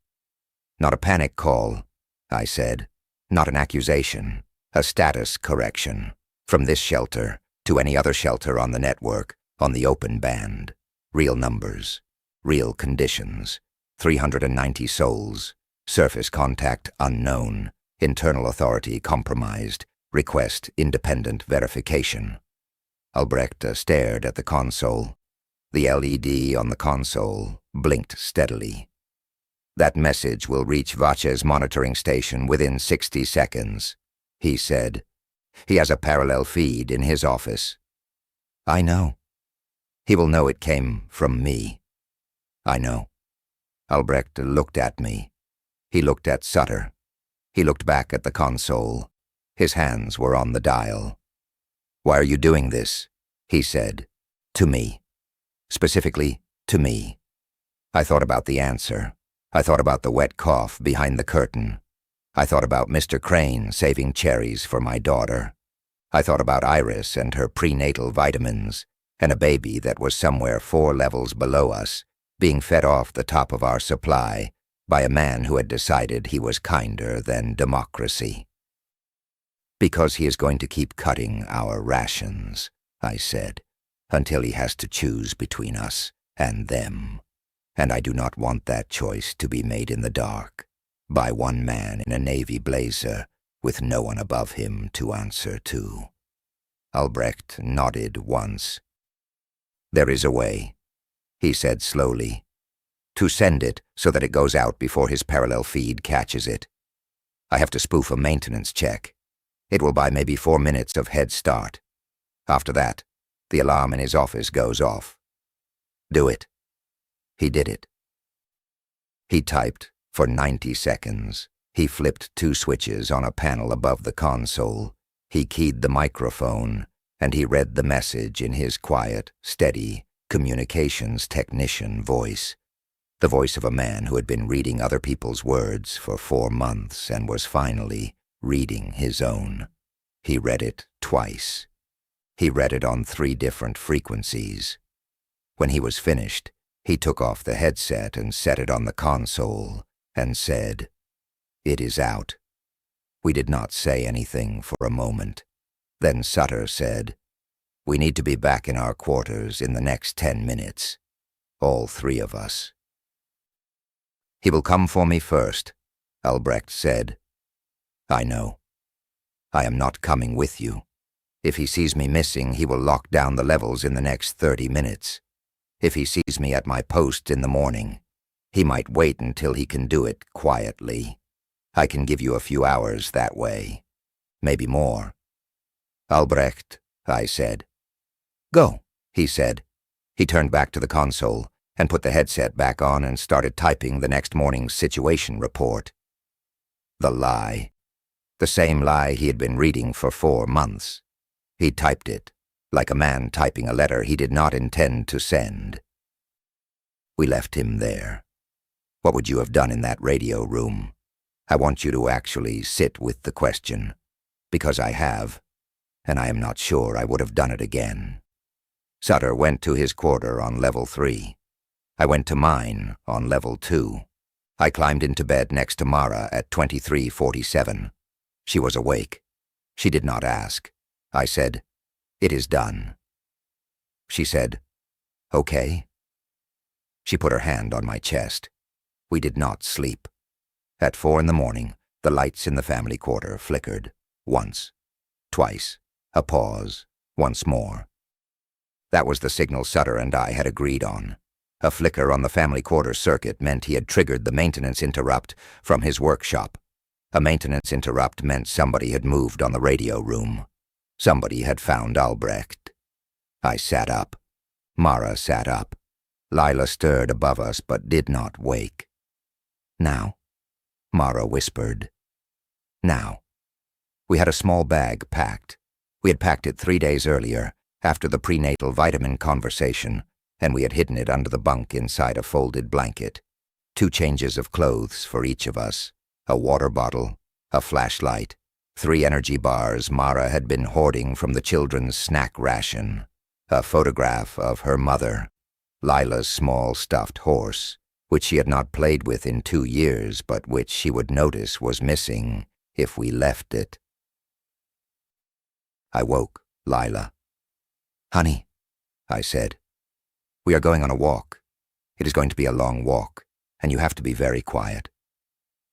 Not a panic call, I said. Not an accusation, a status correction. From this shelter to any other shelter on the network, on the open band. Real numbers, real conditions. 390 souls, surface contact unknown, internal authority compromised, request independent verification. Albrecht stared at the console. The LED on the console blinked steadily. That message will reach Vache's monitoring station within 60 seconds, he said. He has a parallel feed in his office. I know. He will know it came from me. I know. Albrecht looked at me. He looked at Sutter. He looked back at the console. His hands were on the dial. Why are you doing this? He said. To me. Specifically, to me. I thought about the answer. I thought about the wet cough behind the curtain. I thought about Mr. Crane saving cherries for my daughter. I thought about Iris and her prenatal vitamins, and a baby that was somewhere 4 levels below us, being fed off the top of our supply by a man who had decided he was kinder than democracy. Because he is going to keep cutting our rations, I said, until he has to choose between us and them. And I do not want that choice to be made in the dark, by one man in a navy blazer with no one above him to answer to. Albrecht nodded once. There is a way, he said slowly, to send it so that it goes out before his parallel feed catches it. I have to spoof a maintenance check. It will buy maybe 4 minutes of head start. After that, the alarm in his office goes off. Do it. He did it. He typed for 90 seconds. He flipped 2 switches on a panel above the console. He keyed the microphone, and he read the message in his quiet, steady, communications technician voice. The voice of a man who had been reading other people's words for 4 months and was finally reading his own. He read it twice. He read it on 3 different frequencies. When he was finished, he took off the headset and set it on the console and said, "It is out." We did not say anything for a moment. Then Sutter said, "We need to be back in our quarters in the next 10 minutes. All 3 of us." "He will come for me first," Albrecht said. "I know. I am not coming with you. If he sees me missing, he will lock down the levels in the next 30 minutes. If he sees me at my post in the morning, he might wait until he can do it quietly. I can give you a few hours that way. Maybe more." "Albrecht," I said. "Go," he said. He turned back to the console and put the headset back on and started typing the next morning's situation report. The lie. The same lie he had been reading for 4 months. He typed it, like a man typing a letter he did not intend to send. We left him there. What would you have done in that radio room? I want you to actually sit with the question, because I have, and I am not sure I would have done it again. Sutter went to his quarter on level 3. I went to mine on level 2. I climbed into bed next to Mara at 2347. She was awake. She did not ask. I said, "It is done." She said, "Okay." She put her hand on my chest. We did not sleep. At 4 in the morning, the lights in the family quarter flickered. Once, twice, a pause, once more. That was the signal Sutter and I had agreed on. A flicker on the family quarter circuit meant he had triggered the maintenance interrupt from his workshop. A maintenance interrupt meant somebody had moved on the radio room. Somebody had found Albrecht. I sat up. Mara sat up. Lila stirred above us but did not wake. "Now?" Mara whispered. "Now." We had a small bag packed. We had packed it 3 days earlier, after the prenatal vitamin conversation, and we had hidden it under the bunk inside a folded blanket. 2 changes of clothes for each of us, a water bottle, a flashlight, 3 energy bars Mara had been hoarding from the children's snack ration, a photograph of her mother, Lila's small stuffed horse, which she had not played with in 2 years, but which she would notice was missing if we left it. I woke Lila. "Honey," I said, "we are going on a walk. It is going to be a long walk, and you have to be very quiet.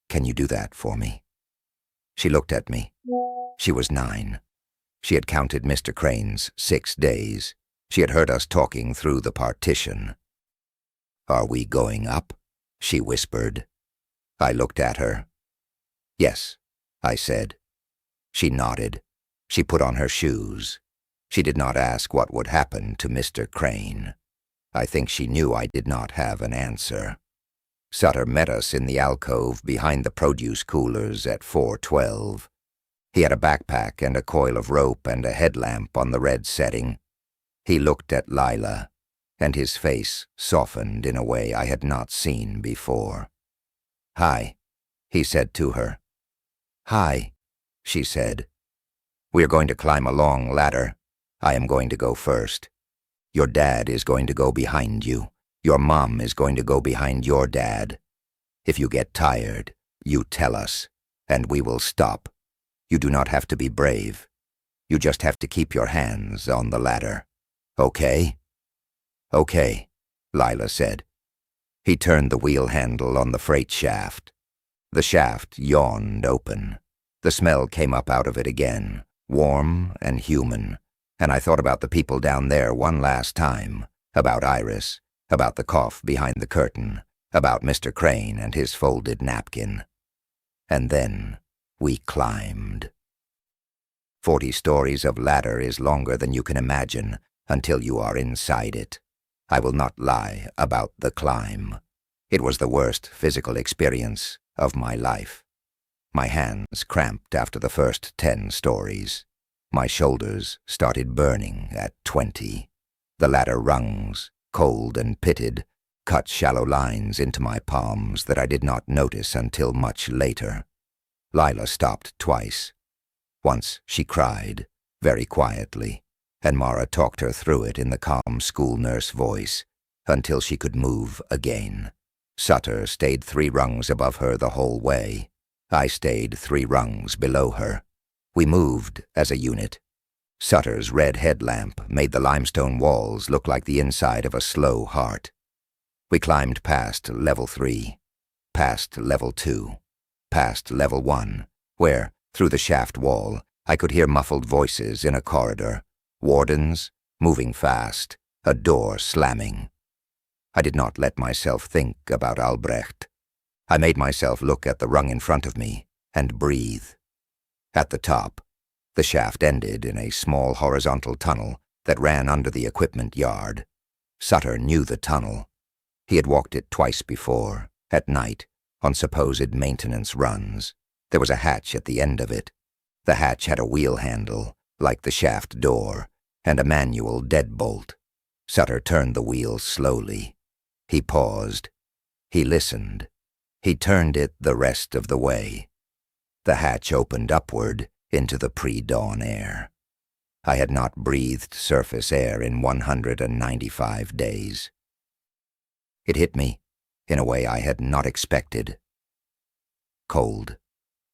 Can you do that for me?" She looked at me. She was 9. She had counted Mr. Crane's 6 days. She had heard us talking through the partition. "Are we going up?" she whispered. I looked at her. "Yes," I said. She nodded. She put on her shoes. She did not ask what would happen to Mr. Crane. I think she knew I did not have an answer. Sutter met us in the alcove behind the produce coolers at 4:12. He had a backpack and a coil of rope and a headlamp on the red setting. He looked at Lila, and his face softened in a way I had not seen before. "Hi," he said to her. "Hi," she said. "We are going to climb a long ladder. I am going to go first. Your dad is going to go behind you. Your mom is going to go behind your dad. If you get tired, you tell us, and we will stop. You do not have to be brave. You just have to keep your hands on the ladder. Okay?" "Okay," Lila said. He turned the wheel handle on the freight shaft. The shaft yawned open. The smell came up out of it again, warm and human, and I thought about the people down there one last time, about Iris, about the cough behind the curtain, about Mr. Crane and his folded napkin. And then we climbed. 40 stories of ladder is longer than you can imagine until you are inside it. I will not lie about the climb. It was the worst physical experience of my life. My hands cramped after the first 10 stories. My shoulders started burning at 20. The ladder rungs, cold and pitted, cut shallow lines into my palms that I did not notice until much later. Lila stopped twice. Once she cried, very quietly, and Mara talked her through it in the calm school nurse voice, until she could move again. Sutter stayed 3 rungs above her the whole way. I stayed 3 rungs below her. We moved as a unit. Sutter's red headlamp made the limestone walls look like the inside of a slow heart. We climbed past level 3, past level 2, past level 1, where, through the shaft wall, I could hear muffled voices in a corridor, wardens, moving fast, a door slamming. I did not let myself think about Albrecht. I made myself look at the rung in front of me and breathe. At the top, the shaft ended in a small horizontal tunnel that ran under the equipment yard. Sutter knew the tunnel. He had walked it twice before, at night, on supposed maintenance runs. There was a hatch at the end of it. The hatch had a wheel handle, like the shaft door, and a manual deadbolt. Sutter turned the wheel slowly. He paused. He listened. He turned it the rest of the way. The hatch opened upward into the pre-dawn air. I had not breathed surface air in 195 days. It hit me in a way I had not expected. Cold.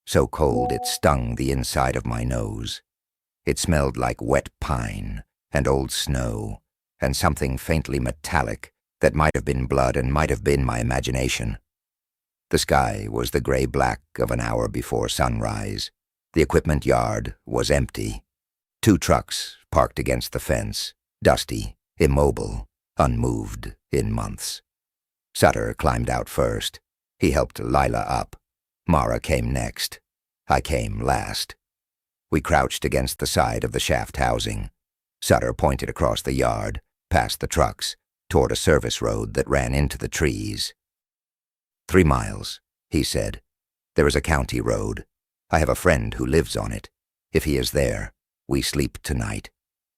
So cold it stung the inside of my nose. It smelled like wet pine and old snow and something faintly metallic that might have been blood and might have been my imagination. The sky was the gray-black of an hour before sunrise. The equipment yard was empty. 2 trucks parked against the fence, dusty, immobile, unmoved in months. Sutter climbed out first. He helped Lila up. Mara came next. I came last. We crouched against the side of the shaft housing. Sutter pointed across the yard, past the trucks, toward a service road that ran into the trees. 3 miles, he said. There is a county road. I have a friend who lives on it. If he is there, we sleep tonight.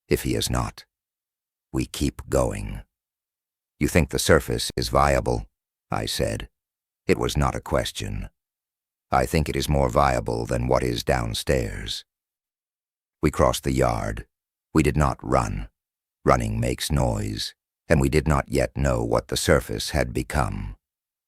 If he is not, we keep going. You think the surface is viable? I said. It was not a question. I think it is more viable than what is downstairs. We crossed the yard. We did not run. Running makes noise, and we did not yet know what the surface had become.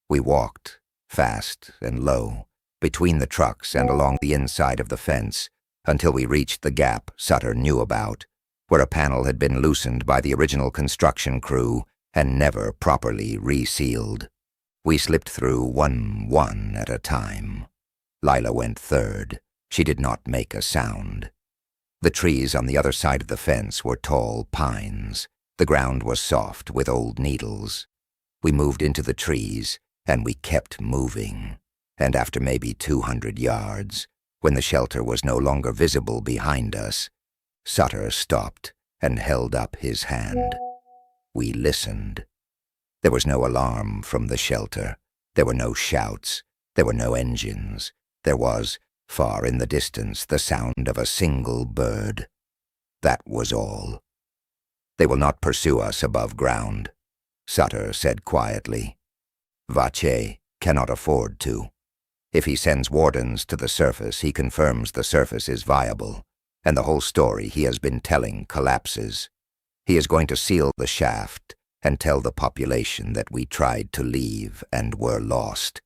We walked, fast and low, between the trucks and along the inside of the fence, until we reached the gap Sutter knew about, where a panel had been loosened by the original construction crew and never properly resealed. We slipped through one at a time. Lila went third. She did not make a sound. The trees on the other side of the fence were tall pines. The ground was soft with old needles. We moved into the trees, and we kept moving. And after maybe 200 yards, when the shelter was no longer visible behind us, Sutter stopped and held up his hand. We listened. There was no alarm from the shelter. There were no shouts. There were no engines. There was, far in the distance, the sound of a single bird. That was all. They will not pursue us above ground, Sutter said quietly. Vache cannot afford to. If he sends wardens to the surface, he confirms the surface is viable, and the whole story he has been telling collapses. He is going to seal the shaft and tell the population that we tried to leave and were lost.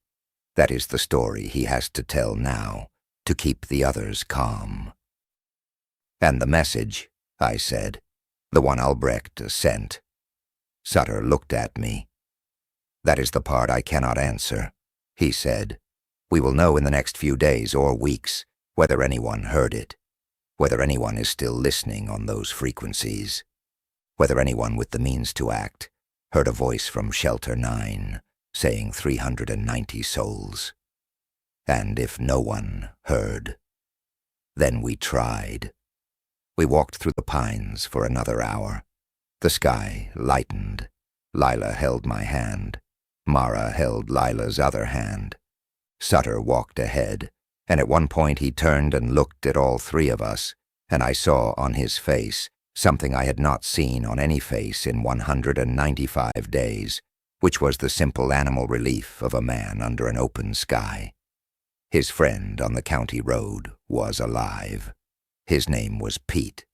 That is the story he has to tell now, to keep the others calm. And the message, I said, the one Albrecht sent. Sutter looked at me. That is the part I cannot answer, he said. We will know in the next few days or weeks whether anyone heard it, whether anyone is still listening on those frequencies, whether anyone with the means to act heard a voice from Shelter 9 saying 390 souls. And if no one heard, then we tried. We walked through the pines for another hour. The sky lightened. Lila held my hand. Mara held Lila's other hand. Sutter walked ahead, and at one point he turned and looked at all 3 of us, and I saw on his face something I had not seen on any face in 195 days, which was the simple animal relief of a man under an open sky. His friend on the county road was alive. His name was Pete.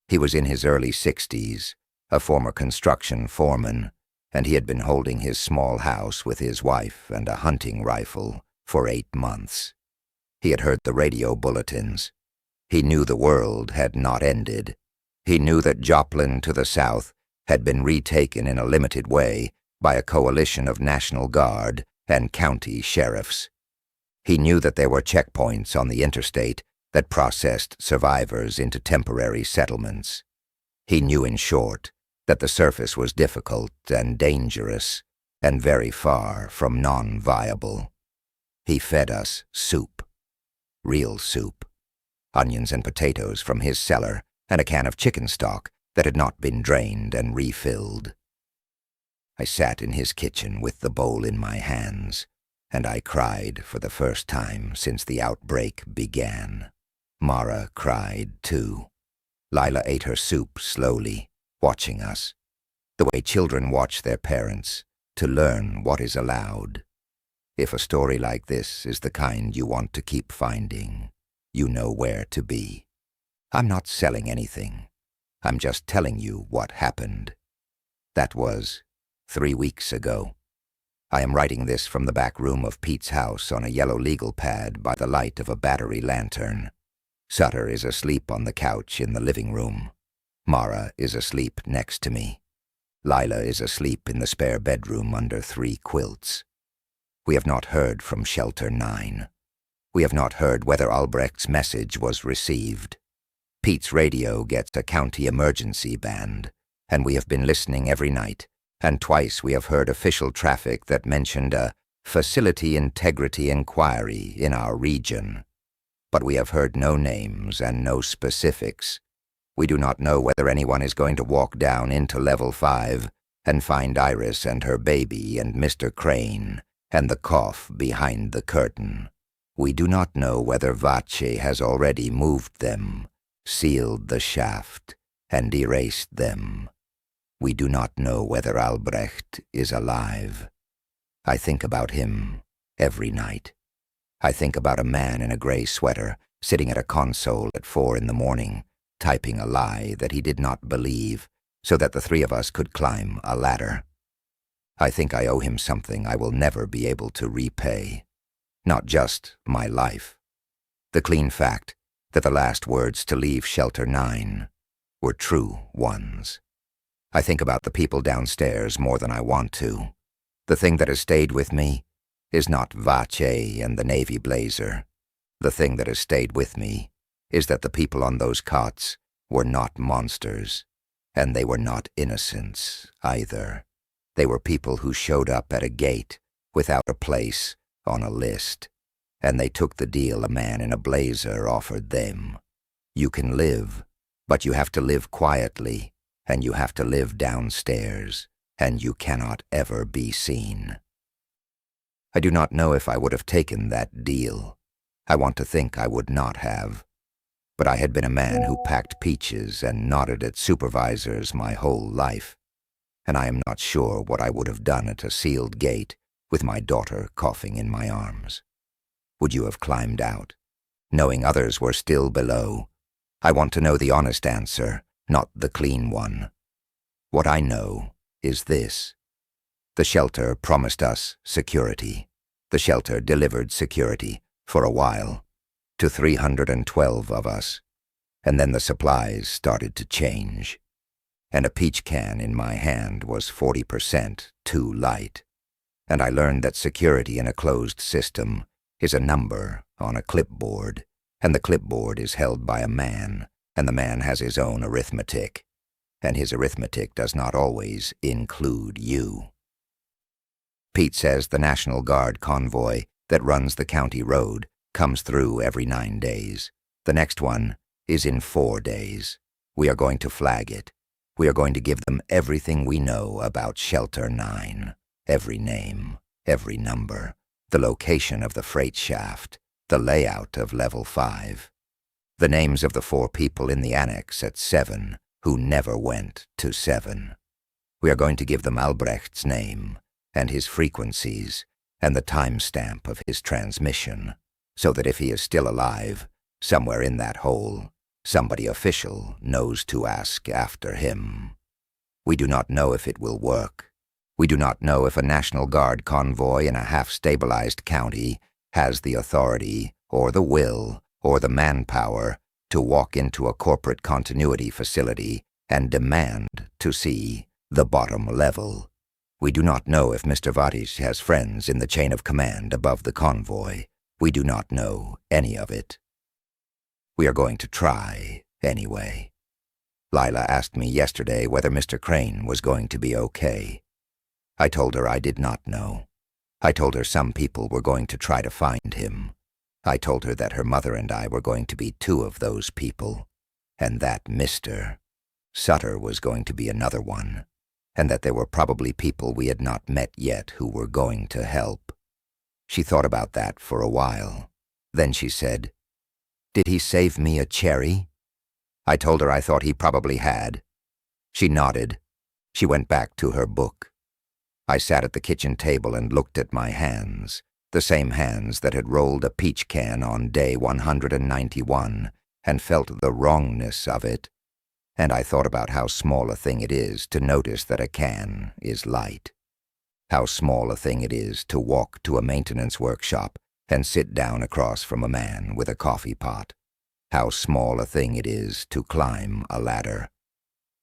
He was in his early 60s, a former construction foreman, and he had been holding his small house with his wife and a hunting rifle for 8 months. He had heard the radio bulletins. He knew the world had not ended. He knew that Joplin to the south had been retaken in a limited way by a coalition of National Guard and county sheriffs. He knew that there were checkpoints on the interstate that processed survivors into temporary settlements. He knew, in short, that the surface was difficult and dangerous and very far from non-viable. He fed us soup, real soup, onions and potatoes from his cellar, and a can of chicken stock that had not been drained and refilled. I sat in his kitchen with the bowl in my hands, and I cried for the first time since the outbreak began. Mara cried too. Lila ate her soup slowly, watching us, the way children watch their parents, to learn what is allowed. If a story like this is the kind you want to keep finding, you know where to be. I'm not selling anything. I'm just telling you what happened. That was 3 weeks ago. I am writing this from the back room of Pete's house on a yellow legal pad by the light of a battery lantern. Sutter is asleep on the couch in the living room. Mara is asleep next to me. Lila is asleep in the spare bedroom under 3 quilts. We have not heard from Shelter 9. We have not heard whether Albrecht's message was received. Pete's radio gets a county emergency band, and we have been listening every night, and twice we have heard official traffic that mentioned a facility integrity inquiry in our region. But we have heard no names and no specifics. We do not know whether anyone is going to walk down into level 5 and find Iris and her baby and Mr. Crane and the cough behind the curtain. We do not know whether Vache has already moved them, sealed the shaft, and erased them. We do not know whether Albrecht is alive. I think about him every night. I think about a man in a gray sweater sitting at a console at 4 in the morning, typing a lie that he did not believe so that the 3 of us could climb a ladder. I think I owe him something I will never be able to repay. Not just my life. The clean fact that the last words to leave Shelter 9 were true ones. I think about the people downstairs more than I want to. The thing that has stayed with me is not Vache and the navy blazer. The thing that has stayed with me is that the people on those cots were not monsters, and they were not innocents either. They were people who showed up at a gate without a place on a list, and they took the deal a man in a blazer offered them. You can live, but you have to live quietly, and you have to live downstairs, and you cannot ever be seen. I do not know if I would have taken that deal. I want to think I would not have. But I had been a man who packed peaches and nodded at supervisors my whole life, and I am not sure what I would have done at a sealed gate with my daughter coughing in my arms. Would you have climbed out, knowing others were still below? I want to know the honest answer, not the clean one. What I know is this. The shelter promised us security. The shelter delivered security, for a while, to 312 of us, and then the supplies started to change, and a peach can in my hand was 40% too light, and I learned that security in a closed system is a number on a clipboard, and the clipboard is held by a man, and the man has his own arithmetic, and his arithmetic does not always include you. Pete says the National Guard convoy that runs the county road comes through every 9 days. The next one is in 4 days. We are going to flag it. We are going to give them everything we know about Shelter 9. Every name, every number, the location of the freight shaft, the layout of Level 5. The names of the 4 people in the annex at 7 who never went to 7. We are going to give them Albrecht's name and his frequencies and the timestamp of his transmission, so that if he is still alive, somewhere in that hole, somebody official knows to ask after him. We do not know if it will work. We do not know if a National Guard convoy in a half-stabilized county has the authority or the will or the manpower to walk into a corporate continuity facility and demand to see the bottom level. We do not know if Mr. Vadish has friends in the chain of command above the convoy. We do not know any of it. We are going to try, anyway. Lila asked me yesterday whether Mr. Crane was going to be okay. I told her I did not know. I told her some people were going to try to find him. I told her that her mother and I were going to be 2 of those people, and that Mr. Sutter was going to be another one, and that there were probably people we had not met yet who were going to help. She thought about that for a while. Then she said, "Did he save me a cherry?" I told her I thought he probably had. She nodded. She went back to her book. I sat at the kitchen table and looked at my hands, the same hands that had rolled a peach can on day 191, and felt the wrongness of it. And I thought about how small a thing it is to notice that a can is light. How small a thing it is to walk to a maintenance workshop and sit down across from a man with a coffee pot. How small a thing it is to climb a ladder.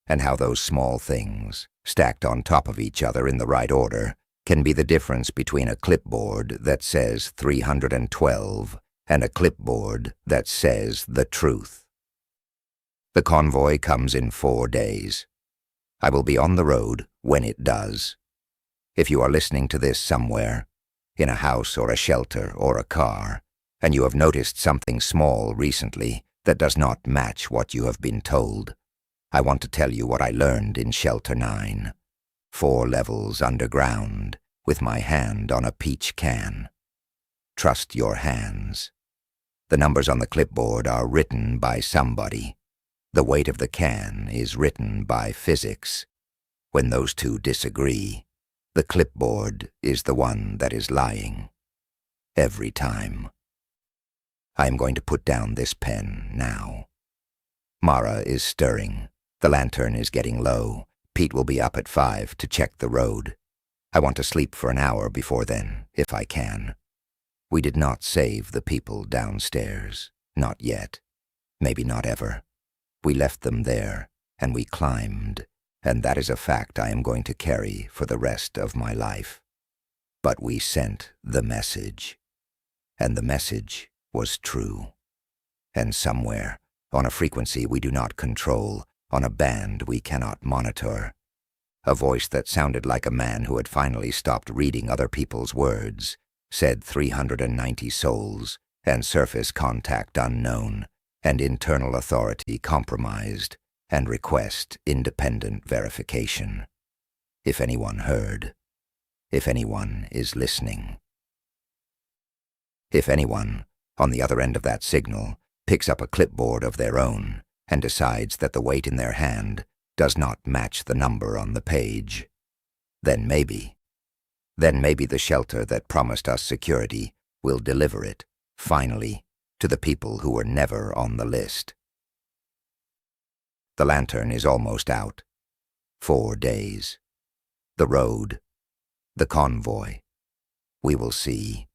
And how those small things, stacked on top of each other in the right order, can be the difference between a clipboard that says 312 and a clipboard that says the truth. The convoy comes in 4 days. I will be on the road when it does. If you are listening to this somewhere, in a house or a shelter or a car, and you have noticed something small recently that does not match what you have been told, I want to tell you what I learned in Shelter 9, 4 levels underground, with my hand on a peach can. Trust your hands. The numbers on the clipboard are written by somebody. The weight of the can is written by physics. When those two disagree, the clipboard is the one that is lying. Every time. I am going to put down this pen now. Mara is stirring. The lantern is getting low. Pete will be up at 5 to check the road. I want to sleep for an hour before then, if I can. We did not save the people downstairs. Not yet. Maybe not ever. We left them there, and we climbed, and that is a fact I am going to carry for the rest of my life. But we sent the message. And the message was true. And somewhere, on a frequency we do not control, on a band we cannot monitor, a voice that sounded like a man who had finally stopped reading other people's words, said 390 souls, and surface contact unknown, and internal authority compromised, and request independent verification. If anyone heard, if anyone is listening. If anyone, on the other end of that signal, picks up a clipboard of their own and decides that the weight in their hand does not match the number on the page, then maybe the shelter that promised us security will deliver it, finally, to the people who were never on the list. The lantern is almost out. 4 days. The road. The convoy. We will see.